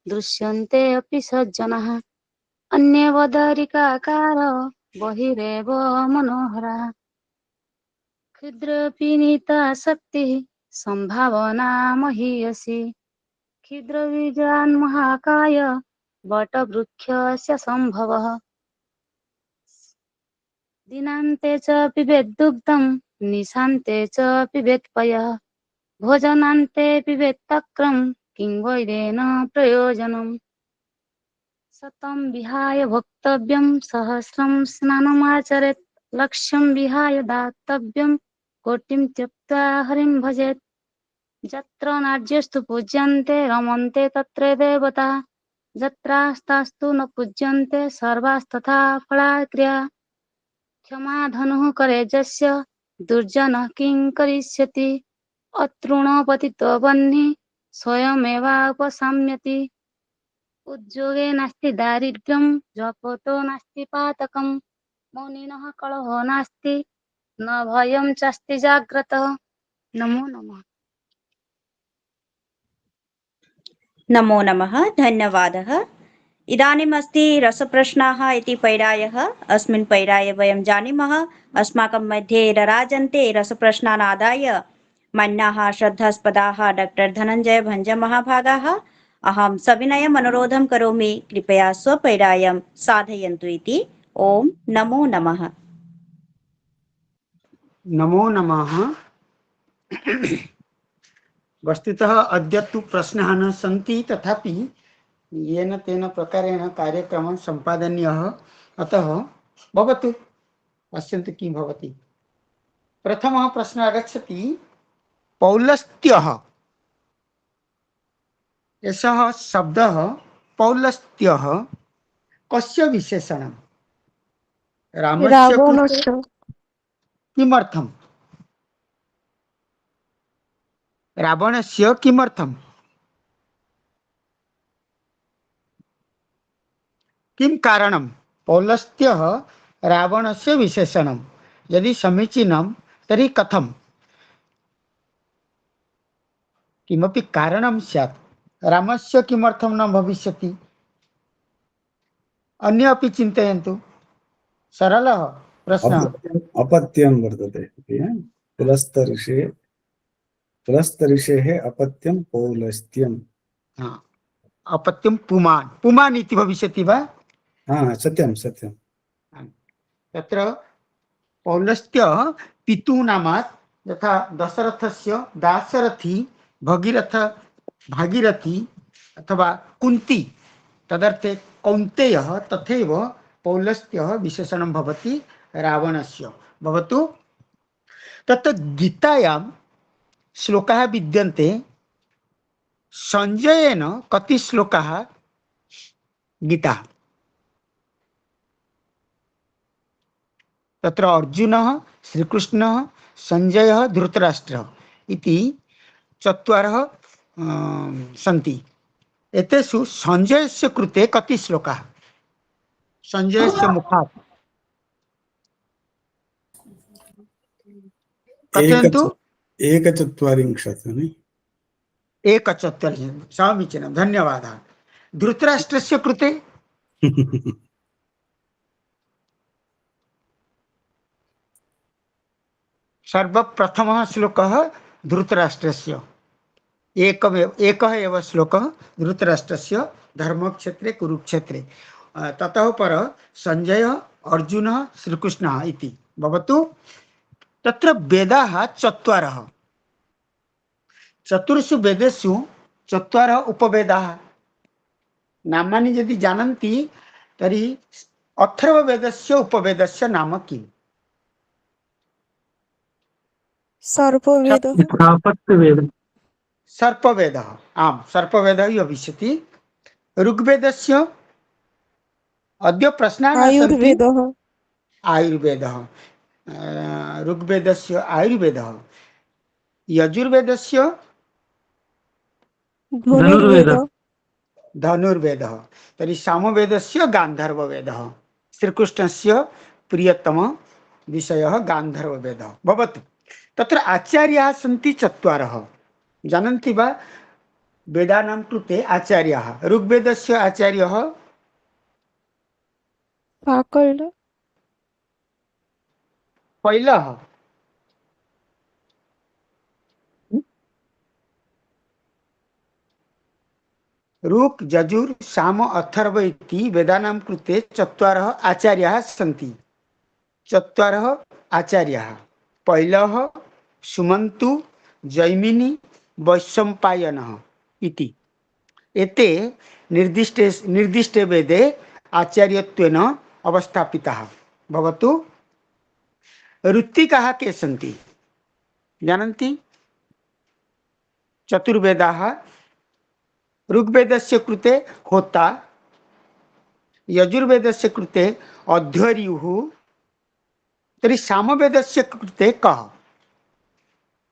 दृश्यन्ते अपि सज्जनाः, अन्यवदरिकाकार बहिरेव मनोहरः। क्षुद्रपि नीतासक्तिः सम्भावना महीयसी, क्षुद्रबीजान् महाकाय वटवृक्षस्य सम्भवः। दिनान्ते च पिबेत् दुग्धं, निशान्ते च पिबेत् पयः, भोजनान्ते पिबेत् तक्रं, किं वैरेण प्रयोजनम्। शतं विहाय भोक्तव्यं सहस्रं स्नानमाचरेत्, लक्ष्यं विहाय दातव्यं कोटिं त्यक्त्वा हरिं भजेत्। यत्र नार्यस्तु पूज्यन्ते रमन्ते तत्र देवताः, यत्रास्तास्तु न पूज्यन्ते सर्वास्तथा फलाक्रिया। क्षमा धनुः करे यस्य दुर्जनः किं करिष्यति, अतृणपतितो बह्नि स्वयमेवापसाम्यति उद्योगे नास्ति दारिद्र्यं जपतो नास्ति पातकं मौनिनः कलहो नास्ति न भयं चास्ति जाग्रतः नमो नमः। नमो नमः, धन्यवादः। इदानीमस्ति रसप्रश्नाः इति पैरायः। अस्मिन् पैराये वयं जानीमः अस्माकं मध्ये रराजन्ते रसप्रश्नान् आदाय मान्याः श्रद्धास्पदाः डॉक्टर धनञ्जय भञ्जमहाभागाः अहं सविनयम् अनुरोधं करोमि कृपया स्वपैरायं साधयन्तु इति। ओम नमो नमः। नमो नमः। वस्तुतः अद्य तु प्रश्नाः न सन्ति, तथापि येन तेन प्रकारेण कार्यक्रमः सम्पादनीयः, अतः भवतु पश्यन्तु किं भवति। प्रथमः प्रश्नः आगच्छति, पौलस्त्यः, एषः शब्दः पौलस्त्यः कस्य विशेषणं? रामस्य कृते किमर्थं? रावणस्य किमर्थं? किं कारणं? पौलस्त्यः रावणस्य विशेषणं यदि समीचीनं तर्हि कथं? किमपि कारणं स्यात्। रामस्य किमर्थं न भविष्यति? अन्य अपि चिन्तयन्तु। सरलः प्रश्नः। अपत्यं वर्तते इति, पुलस्तऋषेः अपत्यं पौलस्त्यं। अपत्यं पुमान्, पुमान् इति भविष्यति वा? सत्यं सत्यं। तत्र पौलस्त्य पितुः नामात्, यथा दशरथस्य दाशरथी, भगीरथ भागीरथी अथवा कुन्ती, तदर्थे कौन्तेयः, तथैव पौलस्त्यः विशेषणं भवति रावणस्य। भवतु। तत्र गीतायां श्लोकाः विद्यन्ते। संजयेन कति श्लोकाः गीता? तत्र अर्जुनः, श्रीकृष्णः, संजयः, धृतराष्ट्रः इति चत्वारः सन्ति। एतेषु संजयस्य कृते कति श्लोकाः? संजयस्य मुखात् कथयन्तु। 41। 41, समीचीनं, धन्यवादः। धृतराष्ट्रस्य कृते? सर्वप्रथमः श्लोकः धृतराष्ट्रस्य, एकः एव श्लोकः धृतराष्ट्रस्य धर्मक्षेत्रे कुरुक्षेत्रे। ततः पर संजय, अर्जुनः, श्रीकृष्णः इति भवतु। तत्र वेदाः चत्वारः। चतुर्षु वेदेषु चत्वारः उपवेदाः। नामानि यदि जानन्ति तर्हि अथर्ववेदस्य उपवेदस्य नाम किम्? सर्पवेदः। आम्, सर्पवेदः इति भविष्यति। ऋग्वेदस्य अद्य प्रश्नाः न सन्ति। आयुर्वेदः। ऋग्वेदस्य आयुर्वेदः। यजुर्वेदस्य धनुर्वेदः। तर्हि सामवेदस्य गान्धर्ववेदः। श्रीकृष्णस्य प्रियतमः विषयः गान्धर्ववेदः। भवतु। तत्र आचार्याः सन्ति चत्वारः। जानन्ति वा? वेदानां कृते आचार्याः। ऋग्वेदस्य आचार्यः पैलः। ऋक्, यजुर्, साम, अथर्व इति वेदानां कृते चत्वारः आचार्याः सन्ति। चत्वारः आचार्याः। पैलः, सुमन्तु, जैमिनी, वैशम्पायनः इति। एते निर्दिष्टे वेदे आचार्यत्वेन अवस्थापिताः। भवतु। ऋत्विकाः के सन्ति? जानन्ति? चतुर्वेदाः। ऋग्वेदस्य कृते होता, यजुर्वेदस्य कृते अध्वर्युः, तर्हि सामवेदस्य कृते कः?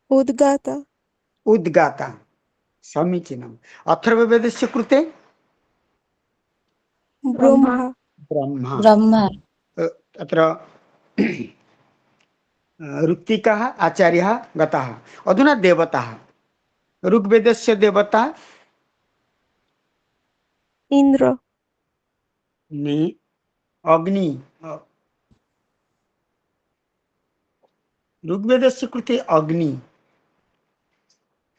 उद्गाता। उद्गाता समीचीनम् अथर्ववेदस्य कृते ब्रह्मा ब्रह्मा ब्रह्मा अत्र ऋत्विकः आचार्यः गतः अधुना देवताः ऋग्वेदस्य देवता इंद्र नि अग्नि ऋग्वेदस्य कृते अग्नि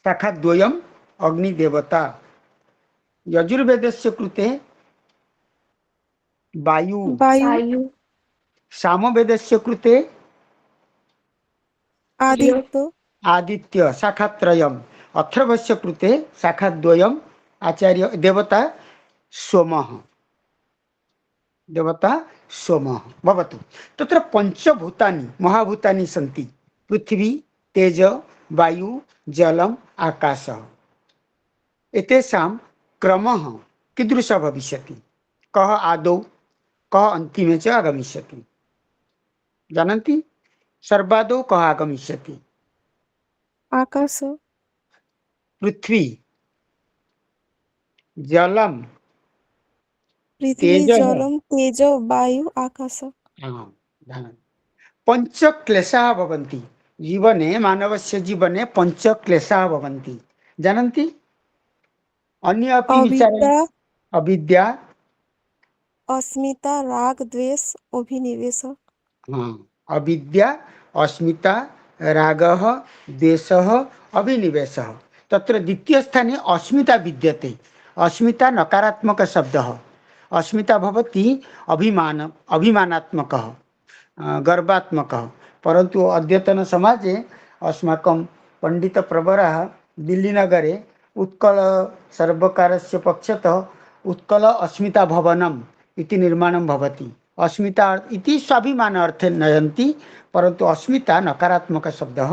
शाखाद्वयम् अग्निदेवता यजुर्वेदस्य कृते वायु वायु सामवेदस्य कृते आदित्य आदित्य शाखात्रयम् अथर्वस्य कृते शाखाद्वयम् आचार्य देवता सोमः देवता सोमः भवतु तत्र पञ्चभूतानि महाभूतानि सन्ति पृथ्वी तेज वायु जलम् आकाशः एतेषां क्रमः कीदृशः भविष्यति कः आदौ कः अन्तिमे च आगमिष्यति जानन्ति सर्वादौ कः आगमिष्यति आकाश पृथ्वी जलम पृथ्वी तेजः जलम तेज वायु आकाश पञ्चक्लेशाः भवन्ति जीवने मानवस्य जीवने पञ्चक्लेशाः भवन्ति जानन्ति अन्य अपि विचाराः अविद्या अविद्या अस्मिता राग द्वेष अभिनिवेश अविद्या अस्मिता रागः द्वेषः अभिनिवेशः तत्र द्वितीयस्थाने अस्मिता विद्यते अस्मिता नकारात्मक शब्दः अस्मिता भवति अभिमानात्मकः गर्वात्मकः परन्तु अद्यतन समाजे अस्माकं पण्डितप्रवराः दिल्लीनगरे उत्कल सर्वकारस्य पक्षतः उत्कल अस्मिता भवनम् इति निर्माणं भवति अस्मिता इति स्वाभिमानार्थे नयन्ति परन्तु अस्मिता नकारात्मकशब्दः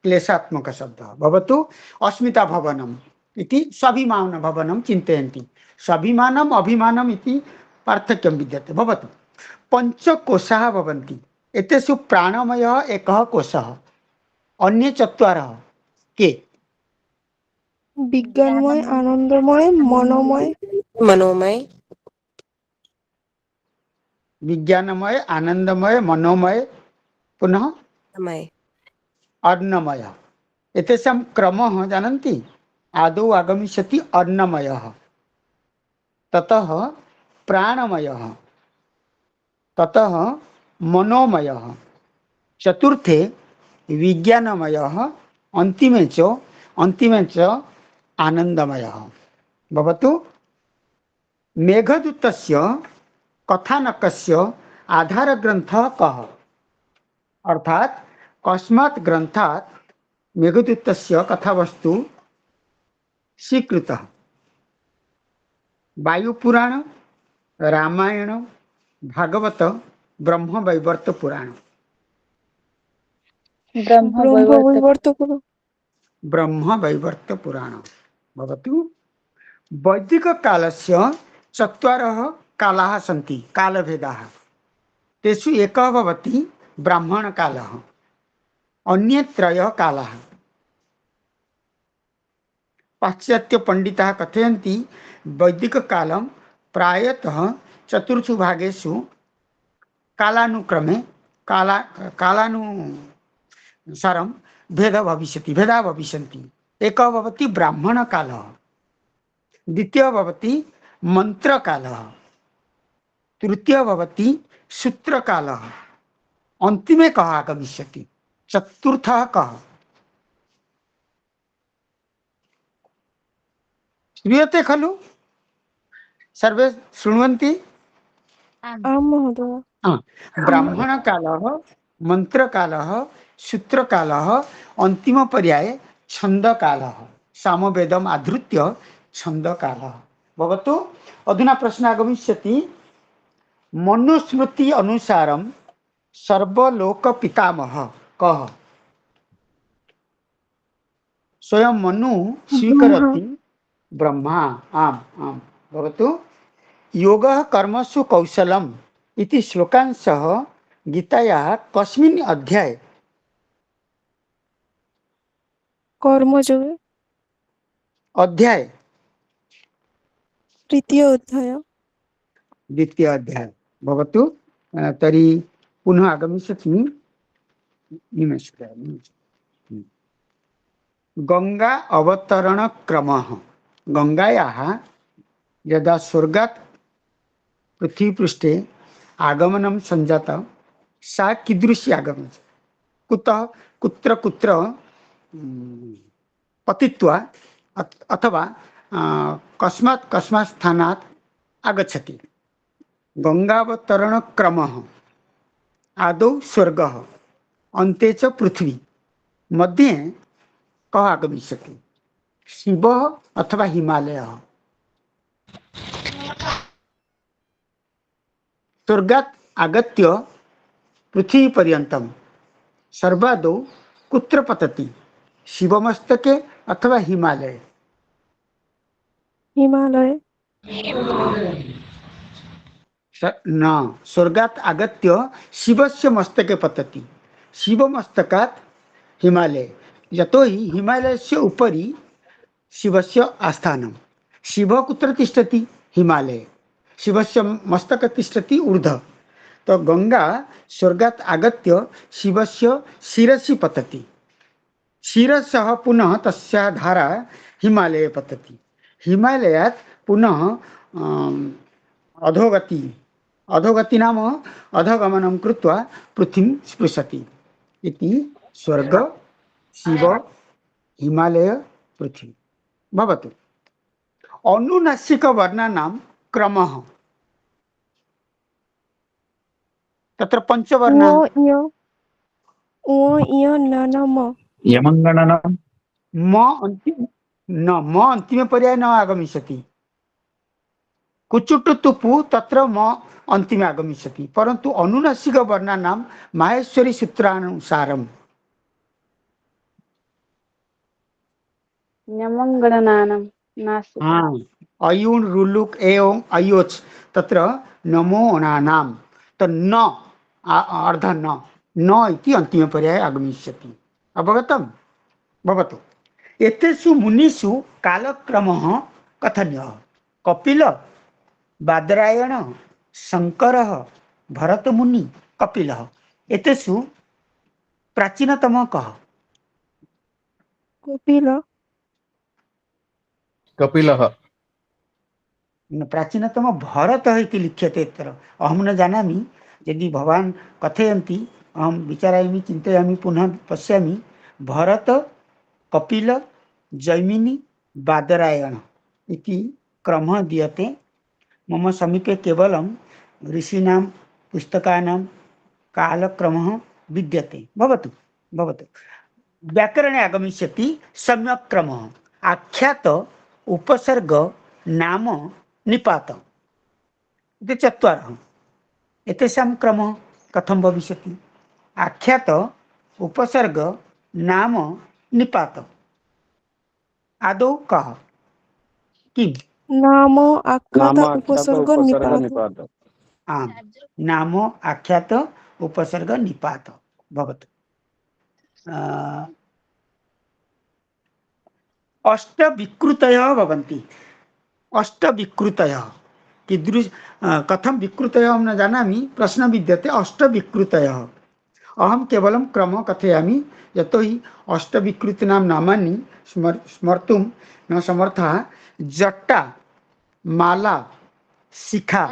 क्लेशात्मकशब्दः भवतु अस्मिता भवनम् इति स्वाभिमानभवनं चिन्तयन्ति स्वाभिमानम् अभिमानम् इति पार्थक्यं विद्यते भवतु पञ्चकोशाः भवन्ति एतेषु प्राणमयः एकः कोशः अन्ये चत्वारः के विज्ञानमय आनंदमय मनोमय विज्ञानमय आनंदमय मनोमय पुनः अन्नमय एतेषां क्रमः जानन्ति आदौ आगमिष्यति अन्नमयः ततः प्राणमयः ततः मनोमयः चतुर्थे विज्ञानमयः अन्तिमे च आनन्दमयः भवतु मेघदूतस्य कथानकस्य आधारग्रन्थः कः अर्थात कस्मात् ग्रन्थात् मेघदूतस्य कथावस्तु स्वीकृतः वायुपुराण रामायण भागवत ब्रह्मवैवर्त पुराण ब्रह्मवैवर्त पुराण भवतु वैदिककालस्य चत्वारः कालाः सन्ति कालभेदाः तेषु एकः भवति ब्राह्मणकालः अन्ये त्रयः कालाः पाश्चात्यपण्डिताः कथयन्ति वैदिककालं प्रायतः चतुर्षु भागेषु कालानुक्रमे कालानुसारं भेदाः भविष्यन्ति एकः भवति ब्राह्मणकालः द्वितीयः भवति मन्त्रकालः तृतीयः भवति सूत्रकालः अन्तिमे कः आगमिष्यति चतुर्थः कः श्रूयते खलु सर्वे शृण्वन्ति आम् महोदय ब्राह्मणकालः मन्त्रकालः सूत्रकालः अन्तिमपर्याये छन्दकालः सामवेदम् आधृत्य छन्दकालः भवतु अधुना प्रश्नः आगमिष्यति मनुस्मृति अनुसारं सर्वलोकपितामहः कः स्वयं मनु स्वीकरोति ब्रह्मा आम् भवतु योगः कर्मसु कौशलम् इति श्लोकांशः गीतायाः कस्मिन् अध्याये कर्मयोगे अध्याय तृतीय अध्याय द्वितीय अध्याय भवतु तर्हि पुनः आगमिष्यति निमेषः गंगा अवतरण क्रमः गंगायाः यदा स्वर्गात् पृथ्वीपृष्ठे आगमनं सञ्जात सा कीदृशी आगमनं कुतः कुत्र कुत्र पतित्वा अथवा कस्मात् कस्मात् स्थानात् आगच्छति गंगावतरण क्रमः आदौ स्वर्गः अन्ते च पृथ्वी मध्ये कः आगमिष्यति शिवः अथवा हिमालयः स्वर्गात् आगत्य पृथ्वीपर्यन्तं सर्वादौ कुत्र पतति शिवमस्तके अथवा हिमालये हिमालय न स्वर्गात् आगत्य शिवस्य मस्तके पतति शिवमस्तकात् हिमालये यतोहि हिमालयस्य उपरि शिवस्य आस्थानं शिवः कुत्र तिष्ठति हिमालये शिवस्य मस्तके तिष्ठति ऊर्ध्व तो गंगा स्वर्गात् आगत्य शिवस्य शिरसि पतति शिरसः पुनः तस्याः धारा हिमालये पतति हिमालयात् पुनः अधोगति नाम अधोगमनं कृत्वा पृथ्वीं स्पृशति इति स्वर्ग शिव हिमालय पृथ्वी भवतु अनुनासिकवर्णानां क्रमः तत्र पंचवर्णाः उ य न न म यमङ्गणनं म अन्तिमे पर्याये न आगमिष्यति कुचुट् तुपु तत्र म अन्तिमे आगमिष्यति परन्तु अनुनासिकवर्णानां माहेश्वरी सूत्रानुसारं न्यमङ्गणनानं नासिक अयुन् रुलुक् एवं अयोच् तत्र नमो नानां तो न अर्ध न इति अन्तिमे पर्याये आगमिष्यति अवगतं भवतु एतेषु मुनिषु कालक्रमः कथनीयः कपिल बादरायण शंकरः भरतमुनि कपिलः एतेषु प्राचीनतमः कः कपिलः प्राचीनतम भरतः इति लिख्यते अत्र अहं न जानामि यदि भवान् कथयन्ति अहं विचारयामि चिन्तयामि पुनः पश्यामि भरत कपिल जैमिनी बादरायण इति क्रमः दीयते मम समीपे केवलं ऋषीणां पुस्तकानां कालक्रमः विद्यते भवतु भवतु व्याकरणे आगमिष्यति सम्यक् क्रमः आख्यात उपसर्ग नाम निपात इति चत्वारः एतेषां क्रमः कथं भविष्यति आख्यात उपसर्ग नाम निपात आदौ कः किम् नाम आख्यात उपसर्ग निपात आम् नाम आख्यात उपसर्ग निपात भवतु अष्टविकृतयः भवन्ति अष्टविकृतयः कीदृश कथं विकृतयः अहं न जानामि प्रश्न विद्यते अष्टविकृतयः अहं केवलं क्रमः कथयामि यतोहि अष्टविकृतीनां नामानि स्मर्तुं न समर्थः जट्टा माला शिखा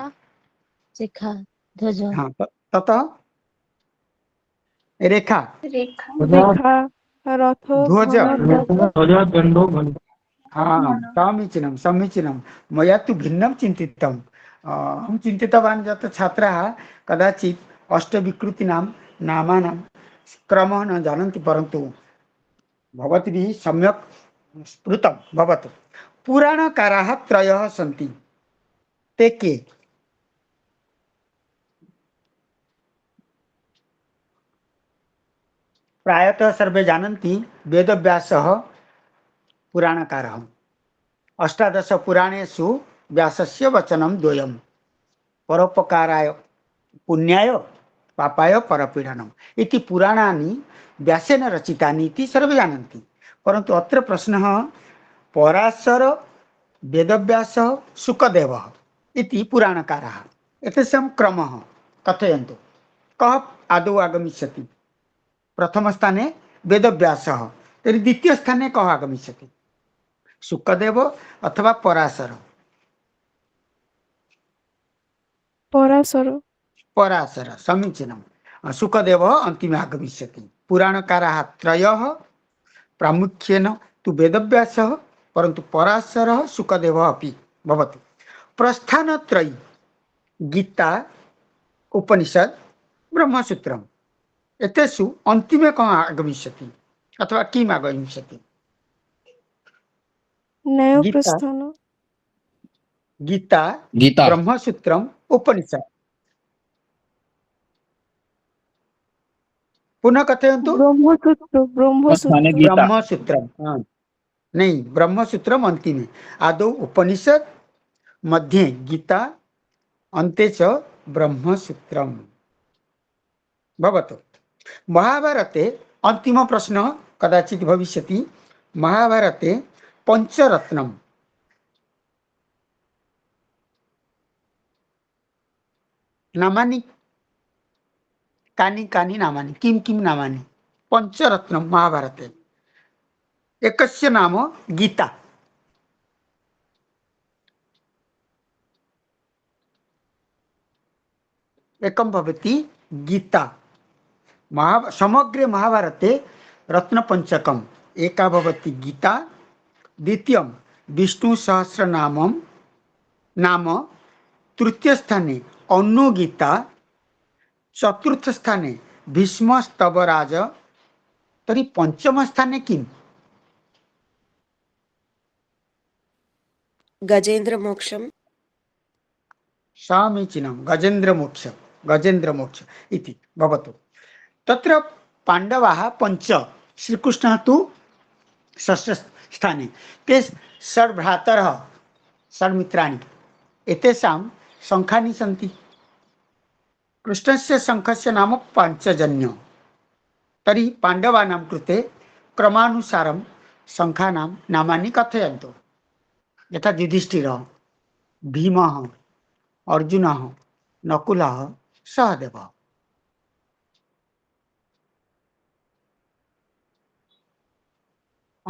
शिखा ध्वज ततः रेखा रथ ध्वज धनुर्धर समीचीनं समीचीनं मया तु भिन्नं चिन्तितम् अहं चिन्तितवान् यत् छात्राः कदाचित् अष्टविकृतीनां नामानां क्रमः न जानन्ति परन्तु भवद्भिः सम्यक् स्मृतं भवतु पुराणकाराः त्रयः सन्ति ते के प्रायतः सर्वे जानन्ति वेदव्यासः पुराणकारः अष्टादश पुराणेषु व्यासस्य वचनं द्वयं परोपकाराय पुण्याय पापाय परपीडनम् इति पुराणानि व्यासेन रचितानि इति सर्वे जानन्ति परन्तु अत्र प्रश्नः पराशर वेदव्यासः शुकदेवः इति पुराणकारः। एतेषां क्रमः कथयन्तु, कः आदौ आगमिष्यति? प्रथमस्थाने वेदव्यासः, तर्हि द्वितीयस्थाने कः आगमिष्यति? शुकदेव अथवा पराशर? पराशर। पराशर, समीचीनं। शुकदेवः अन्तिमे आगमिष्यति। पुराणकाराः त्रयः, प्रामुख्येन तु वेदव्यासः, परन्तु पराशरः शुकदेवः अपि भवति। प्रस्थानत्रयी गीता, उपनिषद, ब्रह्मसूत्रम्, एतेषु अन्तिमे कः आगमिष्यति अथवा किम् आगमिष्यति? गीता, न्यायप्रस्थान। गीता, गीता। ब्रह्मसूत्रम्, उपनिषद। पुनः कथयन्तु। ब्रह्मसूत्र। ब्रह्मसूत्र। गीता। ब्रह्मसूत्रम, हाँ, नहीं, ब्रह्मसूत्रम अंतिमे। आदौ उपनिषद, मध्ये गीता, अन्ते च ब्रह्मसूत्रम भवतु। महाभारते अंतिम प्रश्न कदाचित् भविष्यति। महाभारते पंचरत्नम नामानि कानि कानि नामानि, किं किं नामानि? पंचरत्नम महाभारते एकस्य नाम गीता। एकं भवति गीता। समग्रे महाभारते रत्नपञ्चकम्। एका भवति गीता, द्वितीयं विष्णुसहस्रनामं नाम, तृतीयस्थाने अनुगीता, चतुर्थस्थाने भीष्मस्तवराज, तर्हि पञ्चमस्थाने किम्? गजेन्द्रमोक्षम्। समीचीनं, गजेन्द्रमोक्ष। गजेन्द्रमोक्ष इति भवतु। तत्र पाण्डवाः पञ्च, श्रीकृष्णः तु षष्ठस्थाने। ते षड्भ्रातरः, षड्मित्राणि। एतेषां शङ्खानि सन्ति। कृष्णस्य शङ्खस्य नाम पाञ्चजन्य। तर्हि पाण्डवानां कृते क्रमानुसारं शङ्खानां नामानि कथयन्तु। यथा युधिष्ठिरः, भीमः, अर्जुनः, नकुलः, सहदेवः।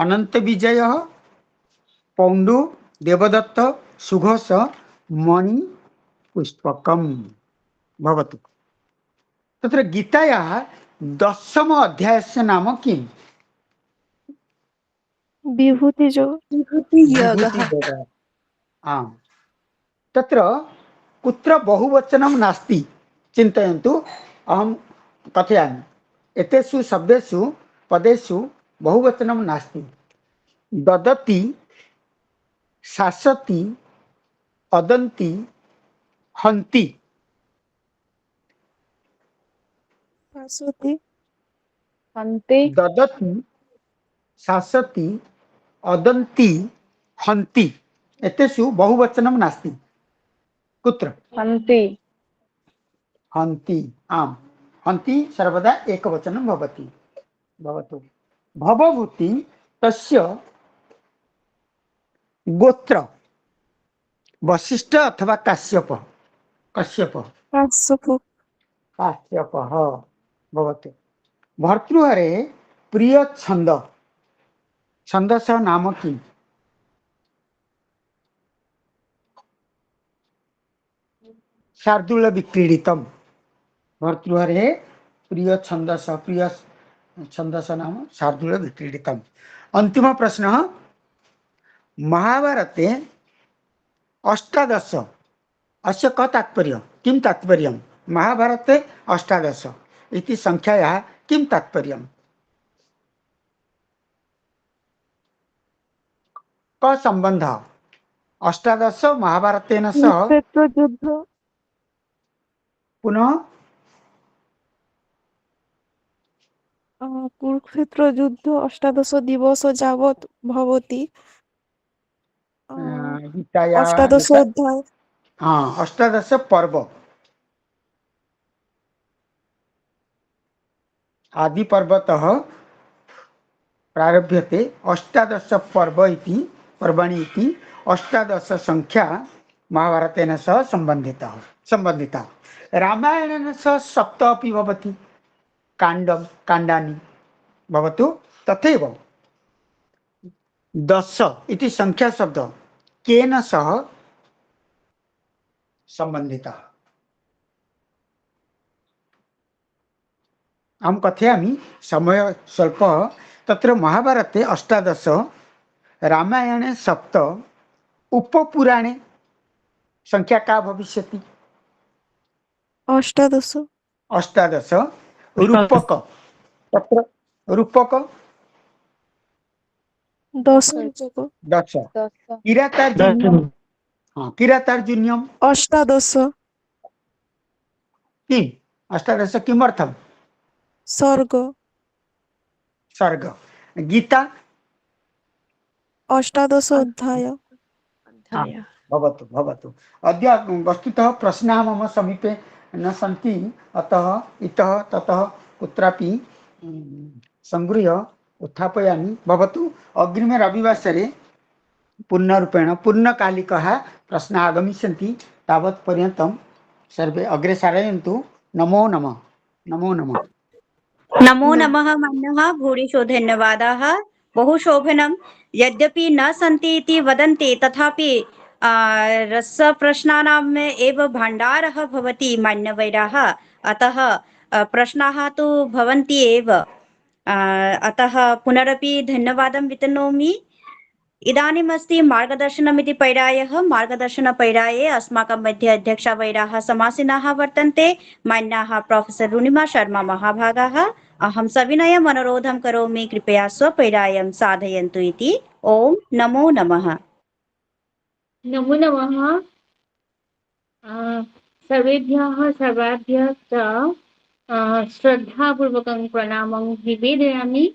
अनंत विजयः, पौंडु, देवदत्त, सुघोष, मणि, पुष्पकम् भवतु। तत्र गीतायाः 10 अध्यायस्य नाम किम्? विभूतियोगः। आम्। तत्र कुत्र बहुवचनं नास्ति चिन्तयन्तु, अहं कथयामि। एतेषु शब्देषु पदेषु बहुवचनं नास्ति। ददति, शासति, अदन्ति, हन्ति। शासति, हन्ति। ददति, शासति, अदन्ति, हन्ति। एतेषु बहुवचनं नास्ति। कुत्र? हन्ति। हन्ति, आम्। हन्ति सर्वदा एकवचनं भवति। भवतु। भवभूति तस्य गोत्र वशिष्ठ अथवा काश्यप? काश्यप। काश्यपः भवतु। भर्तृहरेः प्रिय छन्द, छन्दसः नाम किम्? शार्दूल विक्रीडितम्। भर्तृहरेः प्रिय छन्दसः, प्रिय छन्दसः नाम शार्दूल विक्रीडितम्। अन्तिमः प्रश्नः, महाभारते अष्टादश, अस्य कः तात्पर्यं? किं तात्पर्यं? महाभारते अष्टादश इति संख्यायाः किं तात्पर्यं? कः सम्बन्धः अष्टादश महाभारतेन सह? कुरुक्षेत्रयुद्ध। पुनः कुरुक्षेत्रयुद्ध 18 दिवस यावत् भवति। गीतायाः 18 अध्याय। हाँ, अष्टादश पर्व। आदि पर्वतः प्रारभ्यते अष्टादश पर्वाणि इति अष्टादश संख्या महाभारतेन सह सम्बन्धिता रामायणेन सह सप्त अपि भवति काण्डानि भवतु तथैव 10 इति संख्या शब्द केन सह सम्बन्धितः अहं कथयामि समय स्वल्प तत्र महाभारते 18 रामायणे 7 उपपुराणे संख्या का भविष्यति 18 रूपक तत्र रूपक 10 किरातार्जुनीयम् 18 किम् 18 किमर्थं सर्ग गीता 18 अध्याय भवतु अद्य वस्तुतः प्रश्नाः मम समीपे न सन्ति अतः इतः ततः कुत्रापि संगृह्य उत्थापयामि भवतु अग्रिमे रविवासरे पूर्णरूपेण पूर्णकालिकः प्रश्नाः आगमिष्यन्ति तावत् पर्यन्तं सर्वे अग्रे सारयन्तु नमो नमः नमो नमः मान्यः भूरिशो धन्यवादाः बहु शोभनं यद्यपि न सन्ति इति वदन्ति तथापि रसप्रश्नानाम् एव भण्डारः भवति मान्यवैराः अतः प्रश्नाः तु भवन्ति एव अतः पुनरपि धन्यवादं वितनोमि इदानीमस्ति मार्गदर्शनमिति पैरायः मार्गदर्शनपैराये अस्माकं मध्ये अध्यक्षा वैराः समासीनाः वर्तन्ते मान्याः प्रोफेसर् रुणिमा शर्मा महाभागाः अहं सविनयम् अनुरोधं करोमि कृपया स्वपैरायं साधयन्तु इति ओम नमो नमः नमो नमः सर्वेभ्यः सर्वाभ्यः च श्रद्धापूर्वकं प्रणामं निवेदयामि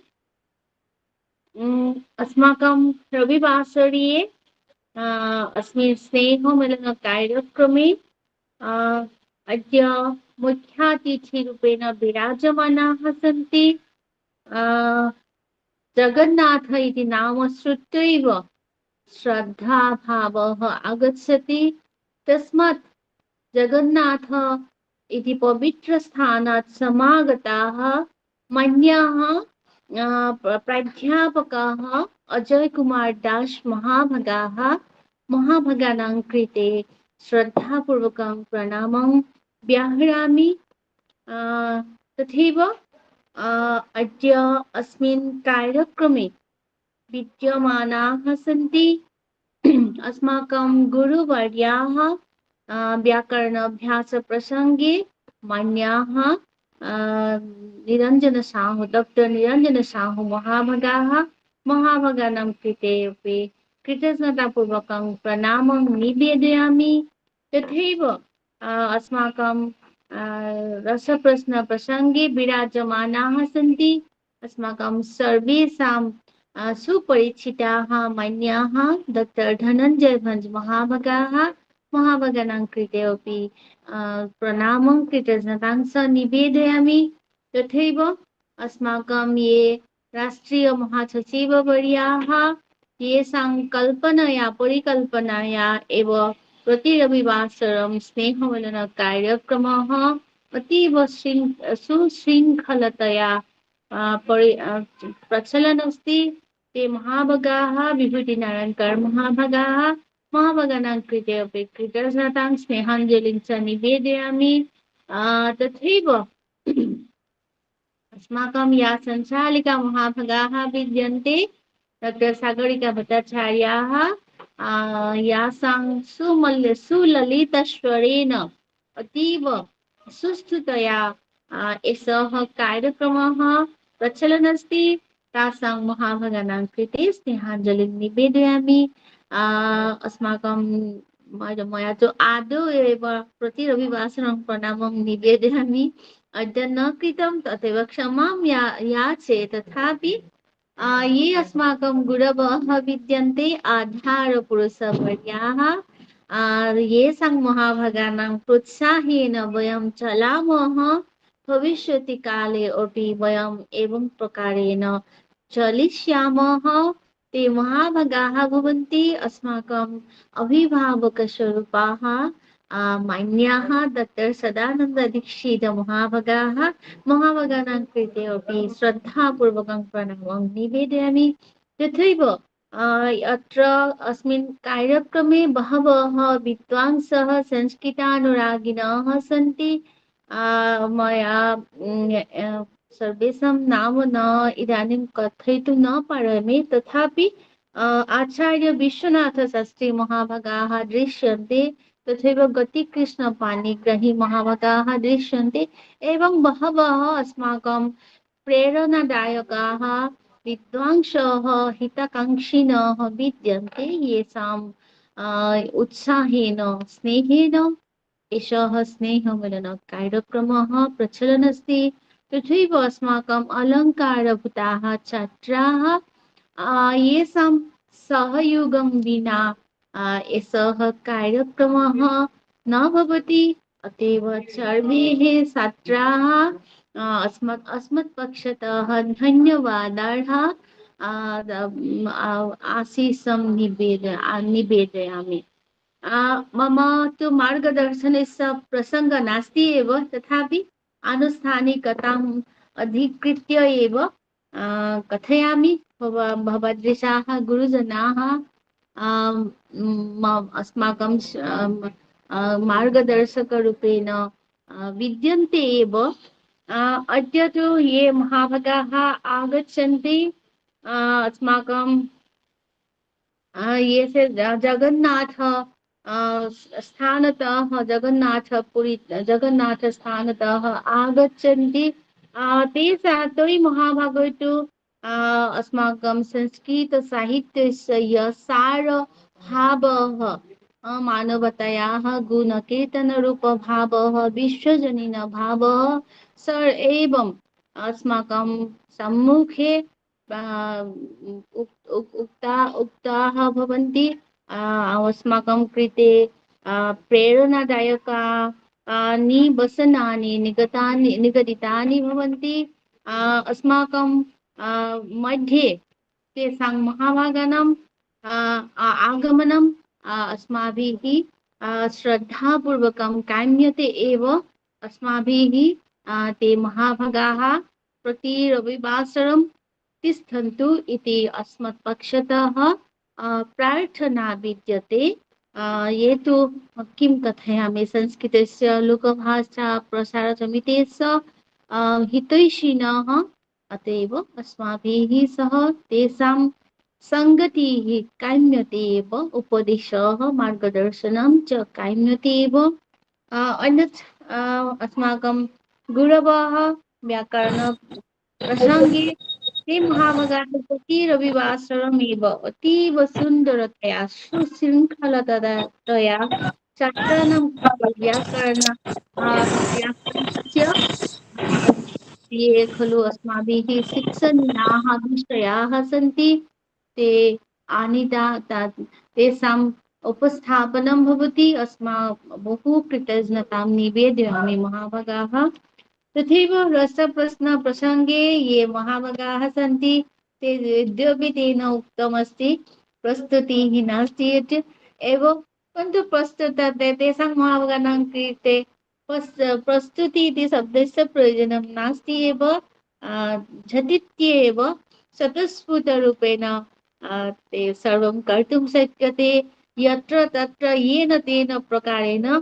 अस्माकं रविवासरीये अस्मिन् स्नेहमेलनकार्यक्रमे अद्य मुख्यातिथिरूपेण विराजमानाः सन्ति जगन्नाथ इति नाम श्रुत्वैव श्रद्धाभावः आगच्छति तस्मात् जगन्नाथ इति पवित्रस्थानात् समागताः मान्याः प्राध्यापकाः अजय कुमार दास महाभागानां कृते श्रद्धापूर्वकं प्रणामं व्याहरामि तथैव अद्य अस्मिन् कार्यक्रमे विद्यमानाः सन्ति अस्माकं गुरुवर्याः व्याकरणाभ्यासप्रसङ्गे मान्याः निरञ्जन साहु डॉक्टर निरञ्जन साहु महाभागानां कृते अपि कृतज्ञतापूर्वकं प्रणामं निवेदयामि तथैव अस्माकं रसप्रश्नप्रसङ्गे विराजमानाः सन्ति अस्माकं सर्वेषां सुपरिचिताः मान्याः डॉक्टर धनञ्जय भंज महाभागानां कृते अपि प्रणामं कृतज्ञतां च निवेदयामि तथैव अस्माकं ये राष्ट्रीय महासचिववर्याः येषां कल्पनया परिकल्पनया एव प्रति रविवासरं स्नेहमेलनकार्यक्रमः अतीव सुशृङ्खलतया प्रचलन् अस्ति ते महाभागाः विभूतिनारायणकर महाभागानां कृते अपि कृतज्ञतां स्नेहाञ्जलिं च निवेदयामि तथैव अस्माकं या सञ्चालिका महाभागाः विद्यन्ते डॉक्टर सागरिका भट्टाचार्याः यासां सुललितस्वरेण अतीव सुष्ठुतया एषः कार्यक्रमः प्रचलन् अस्ति तासां महाभागानां कृते स्नेहाञ्जलिं निवेदयामि अस्माकं मया तु आदौ एव प्रति रविवासरं प्रणामं निवेदयामि अद्य न कृतं तथैव क्षमां याचे तथापि ये अस्माकं गुरवः विद्यन्ते आधारपुरुषवर्याः येषां महाभागानां प्रोत्साहेन वयं चलामः भविष्यति काले अपि वयम् एवं प्रकारेण चलिष्यामः ते महाभागाः भवन्ति अस्माकम् अभिभावकस्वरूपाः मान्याः डॉक्टर सदानन्ददीक्षित महाभागाः महाभागानां कृते अपि श्रद्धापूर्वकं प्रणामं निवेदयामि। तथैव अत्र अस्मिन् कार्यक्रमे बहवः विद्वांसः संस्कृतानुरागिणः सन्ति। मया सर्वेषां नाम न इदानीं कथयितुं न पारयामि, तथापि आचार्य विश्वनाथशास्त्री महाभागाः दृश्यन्ते, तथैव गतिकृष्णपाणिग्राही महाभागाः दृश्यन्ते, एवं बहवः अस्माकं प्रेरणादायकाः विद्वांसः हितकाङ्क्षिणः विद्यन्ते, येषां उत्साहेन स्नेहेन एषः स्नेहमिलन कार्यक्रमः प्रचलन् अस्ति। तथैव अस्माकम् अलङ्कारभूताः छात्राः येषां सहयोगं विना एषः कार्यक्रमः न भवति। अतएव सर्वे छात्राः अस्मत् पक्षतः धन्यवादार्हाः आशीषं निवेदयामि। मम तु मार्गदर्शनस्य प्रसङ्गः नास्ति एव, तथापि आनुष्ठानिकताम् अधिकृत्य एव कथयामि। भवदृशाः गुरुजनाः अस्माकं मार्गदर्शकरूपेण विद्यन्ते एव। अद्य तु ये महाभागाः आगच्छन्ति अस्माकं ये जगन्नाथ स्थानतः जगन्नाथपुरी जगन्नाथस्थानतः आगच्छन्ति। ते महाभागो तु अस्माकं संस्कृतसाहित्यस्य यः सारभावः मानवतायाः गुणकीर्तनरूपभावः विश्वजनीनभावः एवं अस्माकं सम्मुखे उक्ताः भवन्ति। अस्माकं कृते प्रेरणादायका वचनानि निगदितानि भवन्ति। अस्माकं मध्ये तेषां महाभागानां आगमनम् अस्माभिः श्रद्धापूर्वकं काम्यते एव। अस्माभिः ते महाभागाः प्रति रविवासरं तिष्ठन्तु इति अस्मत्पक्षतः प्रार्थना विद्यते। ये तु किं कथयामि, संस्कृतस्य लोकभाषा प्रसारसमितेः हितैषिणः, अतएव अस्माभिः सह तेषां सङ्गतिः काम्यते एव, उपदेशः मार्गदर्शनं च काम्यते एव। अन्यत् अस्माकं गुरवः व्याकरणप्रसङ्गे ते महाभागाः प्रति रविवासरमेव अतीव सुन्दरतया सुशृङ्खलतया छात्राणां व्याकरणस्य ये खलु अस्माभिः शिक्षणीयाः विषयाः सन्ति ते आनीता तेषाम् उपस्थापनं भवति। बहु कृतज्ञतां निवेदयामि महाभागाः। तथैव रसप्रश्न प्रसङ्गे ये महाभागाः सन्ति ते यद्यपि तेन उक्तमस्ति प्रस्तुतिः नास्ति एव, परन्तु तेषां महाभागानां कृते प्रस्तुति इति शब्दस्य प्रयोजनं नास्ति एव। झटित्येव स्वतःस्फूर्तरूपेण ते सर्वं कर्तुं शक्यते। यत्र तत्र येन तेन प्रकारेण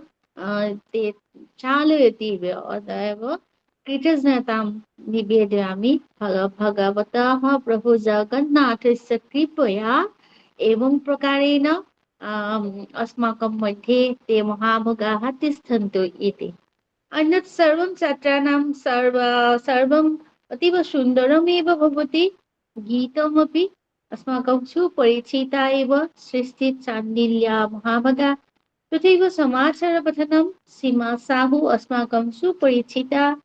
ते चालयति। अतएव कृतज्ञतां निवेदयामि भगवतः प्रभु जगन्नाथस्य कृपया एवं प्रकारेण अस्माकं मध्ये ते महाभागाः तिष्ठन्तु इति। अन्यत् सर्वं छात्राणां सर्वम् अतीव सुन्दरमेव भवति। गीतमपि अस्माकं सुपरिचिता एव, सृष्टिचाण्डिल्य महाभागा। तथैव समाचारपठनं सीमा साहु अस्माकं सुपरिचिता।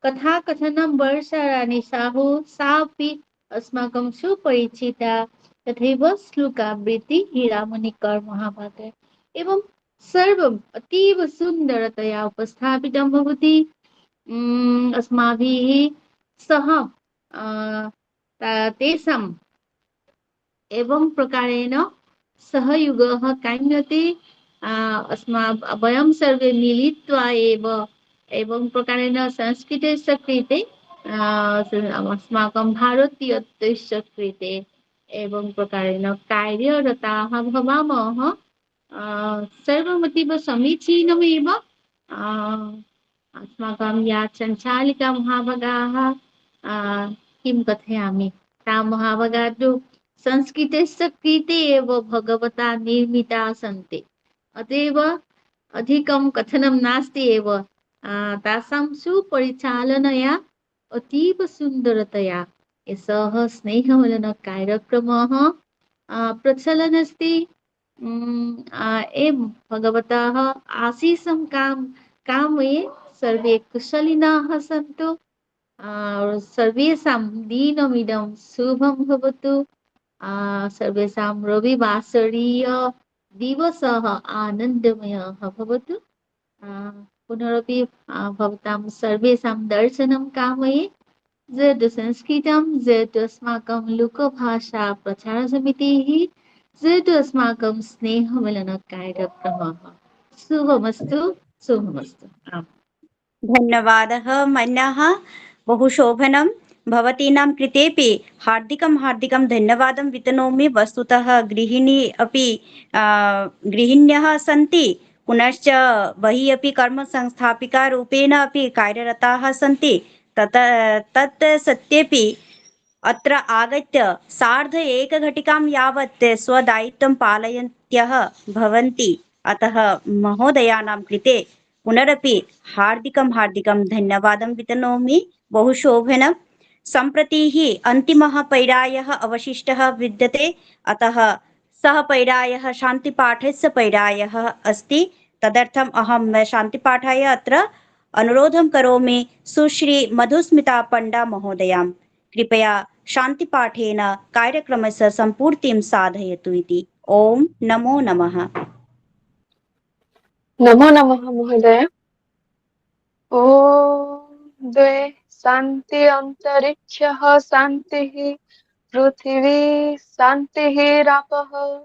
कथाकथनं वर्षाराणी साहु सापि अस्माकं सुपरिचिता। तथैव श्लोकावृत्ति हीरामणिकर महाभागा। एवं सर्वम् अतीव सुन्दरतया उपस्थापितं भवति। अस्माभिः सह तेषाम् एवं प्रकारेण सहयोगः काम्यते। वयं सर्वे मिलित्वा एवं प्रकारेण संस्कृतस्य कृते अस्माकं भारतीयत्वस्य कृते एवं प्रकारेण कार्यरताः भवामः। सर्वमतीव समीचीनमेव। अस्माकं या चञ्चालिका महाभागाः किं कथयामि, ता महाभागाः तु संस्कृतस्य कृते एव भगवता निर्मिता सन्ति। अत एव अधिकं कथनं नास्ति एव। तासां सुपरिचालनया अतीव सुन्दरतया एषः स्नेहमिलनकार्यक्रमः प्रचलन् अस्ति। एवं भगवतः आशीषं कामये सर्वे कुशलिनः सन्तु। सर्वेषां दिनमिदं शुभं भवतु। सर्वेषां रविवासरीय दिवसः आनन्दमयः भवतु। पुनरपि भवतां सर्वेषां दर्शनं कामये। जयतु संस्कृतं, जयतु अस्माकं लोकभाषा प्रचारसमितिः, जयतु अस्माकं स्नेहमिलनकार्यक्रमः। शुभमस्तु, शुभमस्तु। आम्। धन्यवादः मन्यः, बहु शोभनं। भवतीनां कृतेपि हार्दिकं धन्यवादं वितनोमि। वस्तुतः गृहिण्यः सन्ति, पुनश्च बहिः अपि कर्मसंस्थापिकारूपेण अपि कार्यरताः सन्ति। तत् सत्येपि अत्र आगत्य सार्ध एकघटिकां यावत् स्वदायित्वं पालयन्त्यः भवन्ति। अतः महोदयानां कृते पुनरपि हार्दिकं धन्यवादं वितनोमि। बहु शोभनं। सम्प्रति अन्तिमः पैरायः अवशिष्टः विद्यते। अतः सः पैरायः शान्तिपाठस्य पैरायः अस्ति। तदर्थम् अहं शान्तिपाठाय अत्र अनुरोधं करोमि सुश्री मधुस्मिता पंडा महोदयां। कृपया शान्तिपाठेन कार्यक्रमस्य सम्पूर्तिं साधयतु इति। ओम नमो नमः। नमो नमः महोदय। ॐ द्वे शान्ति अन्तरिक्षः शान्तिः, पृथिवी शान्तिः, रापः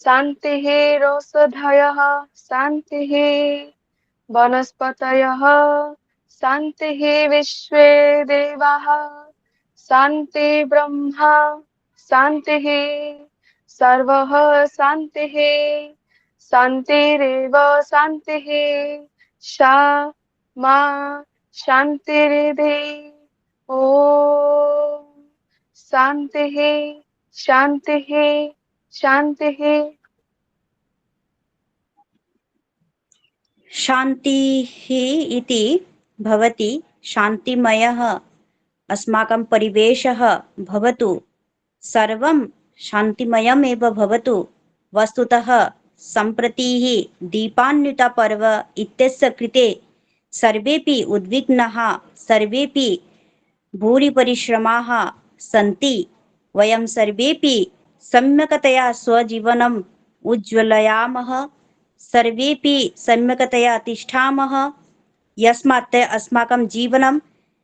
शान्तिः, रोषधयः शान्तिः, वनस्पतयः शान्तिः, विश्वे देवाः शान्ति, ब्रह्मा शान्तिः, सर्वः शान्तिः, शान्तिरेव शान्तिः, सा मा शान्तिरिति। ॐ शान्तिः शान्तिः शान्तिः। शान्तिः इति भवति शान्तिमयः अस्माकं परिवेशः भवतु, सर्वं शान्तिमयमेव भवतु। वस्तुतः सम्प्रति दीपान्विता पर्व इत्यस्य कृते सर्वेपि उद्विग्नाः, सर्वेपि भूरि परिश्रमाः सन्ति। वयं सर्वेपि सम्यक्तया स्वजीवनम् उज्ज्वलयामः, सर्वेपि सम्यक्तया तिष्ठामः, यस्मात् अस्माकं जीवनं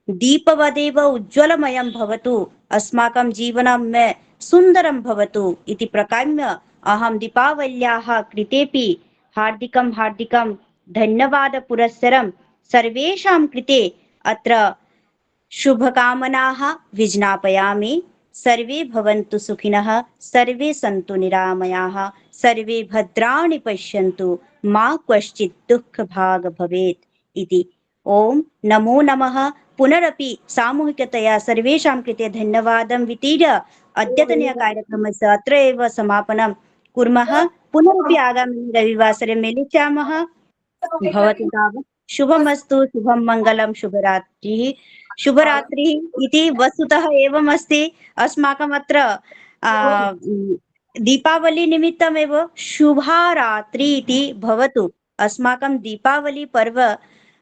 दीपवदेव उज्ज्वलमयं भवतु, अस्माकं जीवनं सुन्दरं भवतु इति प्रकाम्य अहं दीपावल्याः कृतेपि हार्दिकं धन्यवादपुरस्सरं सर्वेषां कृते अत्र शुभकामनाः विज्ञापयामि। सर्वे भवन्तु सुखिनः, सर्वे सन्तु निरामयाः, सर्वे भद्राणि पश्यन्तु, मा कश्चित् दुःखभाग् भवेत् इति। ओम नमो नमः। पुनरपि सामूहिकतया सर्वेषां कृते धन्यवादं वितीर्य अद्यतनस्य कार्यक्रमस्य अत्र एव समापनं कुर्मः। पुनरपि आगामि रविवासरे मिलिष्यामः। भवतु तावत् शुभमस्तु, शुभं मङ्गलं, शुभरात्रिः इति वस्तुतः एवम् अस्ति। अस्माकम् अत्र दीपावली निमित्तमेव शुभरात्रि इति भवतु। अस्माकं दीपावली पर्व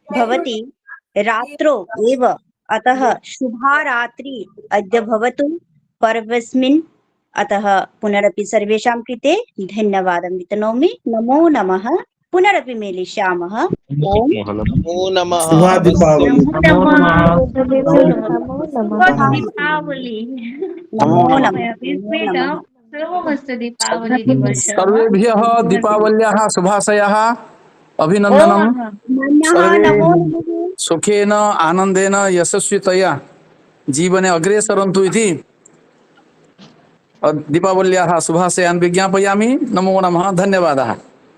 भवति रात्रौ एव, अतः शुभरात्रि अद्य भवतु पर्वस्मिन्। अतः पुनरपि सर्वेषां कृते धन्यवादं वितनोमि। नमो नमः। पुनरपि मेलिष्यामः। ओम नमो नमः शुभा दीपावली। नमो नमो नमः। दीपावली। नमो नमो नमः। नमः। सर्वमस्तु दीपावली दिवसः। सर्वेभ्यः दीपावल्याः शुभाशयाः ओम अभिनन्दनम्। नमः सर्वे नमो नमः। सुखेन आनन्देन यशस्वितया जीवने अग्रे सरन्तु इति दीपावल्याः शुभाशयान् विज्ञापयामि। नमो नमः, धन्यवादः।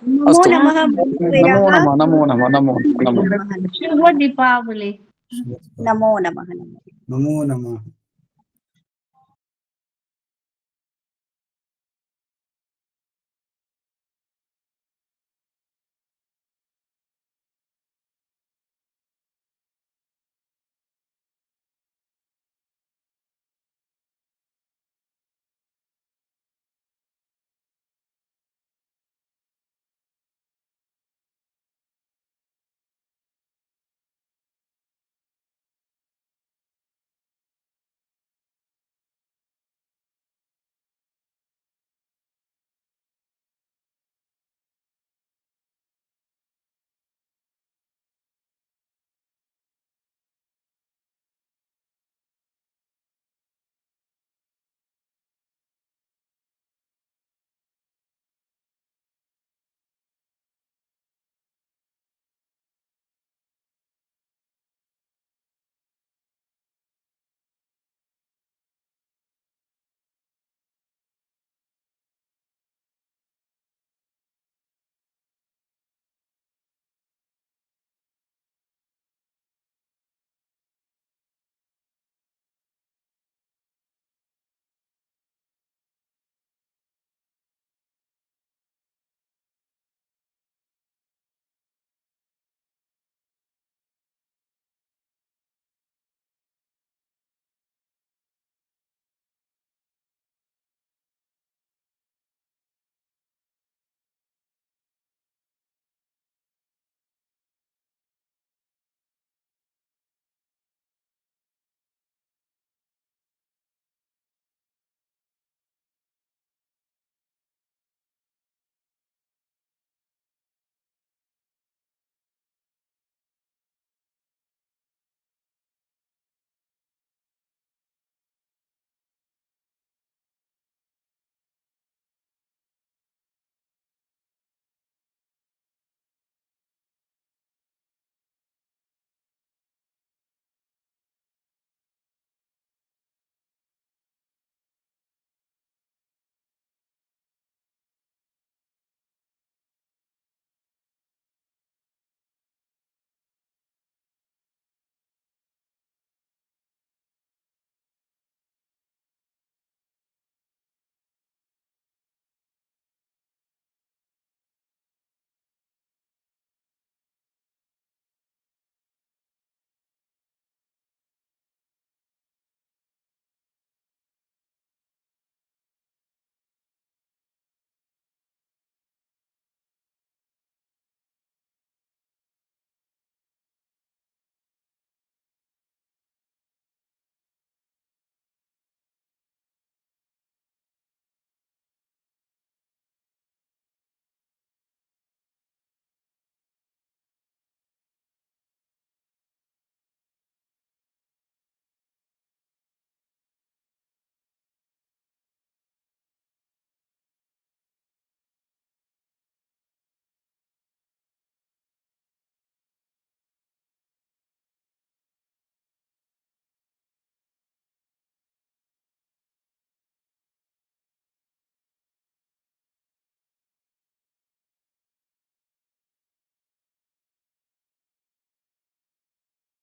नमो अस्तु, नमः नमो नमः, नमो नमः, नमो नमः। शुभ दीपावली। नमो नमः। नमो नमः।